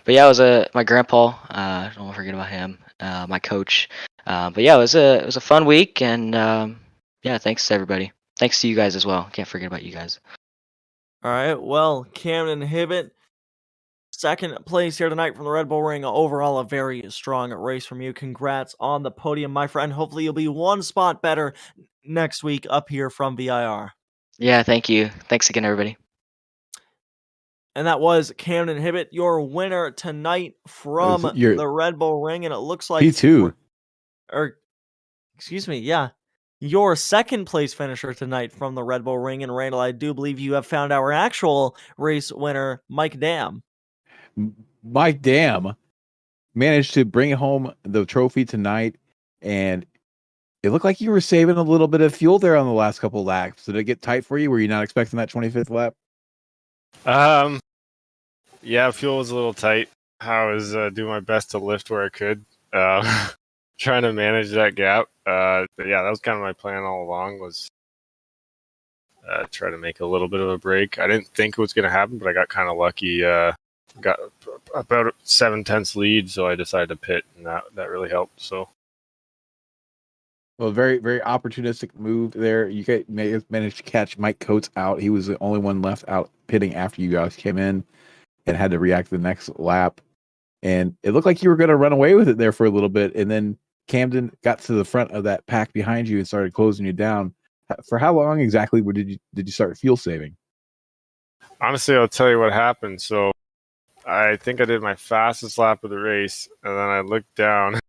yeah, it was my grandpa. Don't forget about him. My coach. But yeah, it was a fun week, and yeah, thanks to everybody. Thanks to you guys as well. Can't forget about you guys. All right. Well, Cameron and Hibbett, second place here tonight from the Red Bull Ring. Overall, a very strong race from you. Congrats on the podium, my friend. Hopefully, you'll be one spot better next week up here from VIR. Yeah, thank you. Thanks again, everybody. And that was Camden Hibbett, your winner tonight from the Red Bull Ring. And it looks like P2. Or, excuse me, yeah. Your second place finisher tonight from the Red Bull Ring. And Randall, I do believe you have found our actual race winner, Mike Dam. Mike Dam managed to bring home the trophy tonight, and it looked like you were saving a little bit of fuel there on the last couple of laps. Did it get tight for you? Were you not expecting that 25th lap? Yeah, fuel was a little tight. I was doing my best to lift where I could, trying to manage that gap. But yeah, that was kind of my plan all along, was try to make a little bit of a break. I didn't think it was going to happen, but I got kind of lucky. Got about 7/10 lead, so I decided to pit, and that really helped. So, well, very, very opportunistic move there. You managed to catch Mike Coates out. He was the only one left out pitting after you guys came in and had to react to the next lap. And it looked like you were going to run away with it there for a little bit. And then Camden got to the front of that pack behind you and started closing you down. For how long exactly did you start fuel saving? Honestly, I'll tell you what happened. So I think I did my fastest lap of the race, and then I looked down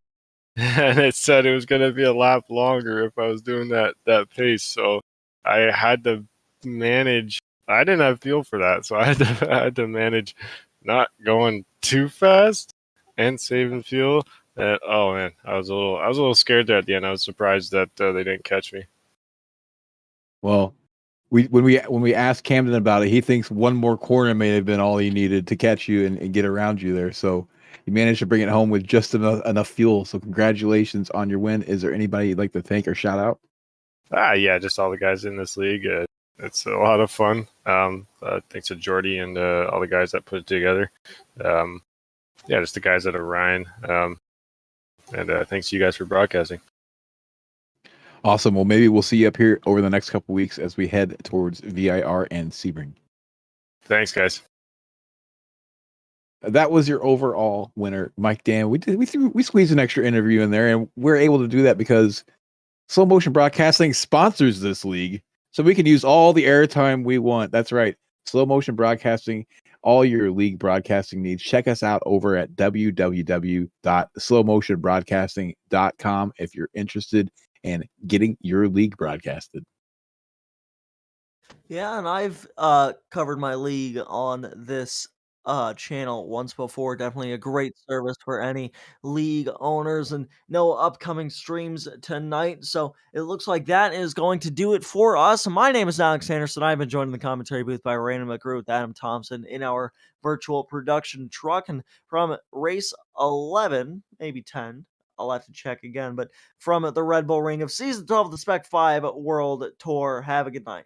and it said it was going to be a lap longer if I was doing that pace. So I had to manage. I didn't have fuel for that, so I had to manage not going too fast and saving fuel. And, oh man, I was a little scared there at the end. I was surprised that they didn't catch me. Well, when we asked Camden about it, he thinks one more corner may have been all he needed to catch you and get around you there. So you managed to bring it home with just enough fuel. So congratulations on your win. Is there anybody you'd like to thank or shout out? Yeah, just all the guys in this league. It's a lot of fun. Thanks to Jordy and all the guys that put it together. Yeah, just the guys at Orion. And thanks to you guys for broadcasting. Awesome. Well, maybe we'll see you up here over the next couple weeks as we head towards VIR and Sebring. Thanks, guys. That was your overall winner, Mike Dan. We squeezed an extra interview in there, and we're able to do that because Slow Motion Broadcasting sponsors this league, so we can use all the airtime we want. That's right, Slow Motion Broadcasting, all your league broadcasting needs. Check us out over at www.slowmotionbroadcasting.com if you're interested in getting your league broadcasted. Yeah, and I've covered my league on this channel once before. Definitely a great service for any league owners, and no upcoming streams tonight. So it looks like that is going to do it for us. My name is Alex Andersen. I've been joined in the commentary booth by Randall McGrew with Adam Thompson in our virtual production truck. And from race 11, maybe 10, I'll have to check again, but from the Red Bull Ring of Season 12 of the Spec-5 World Tour, have a good night.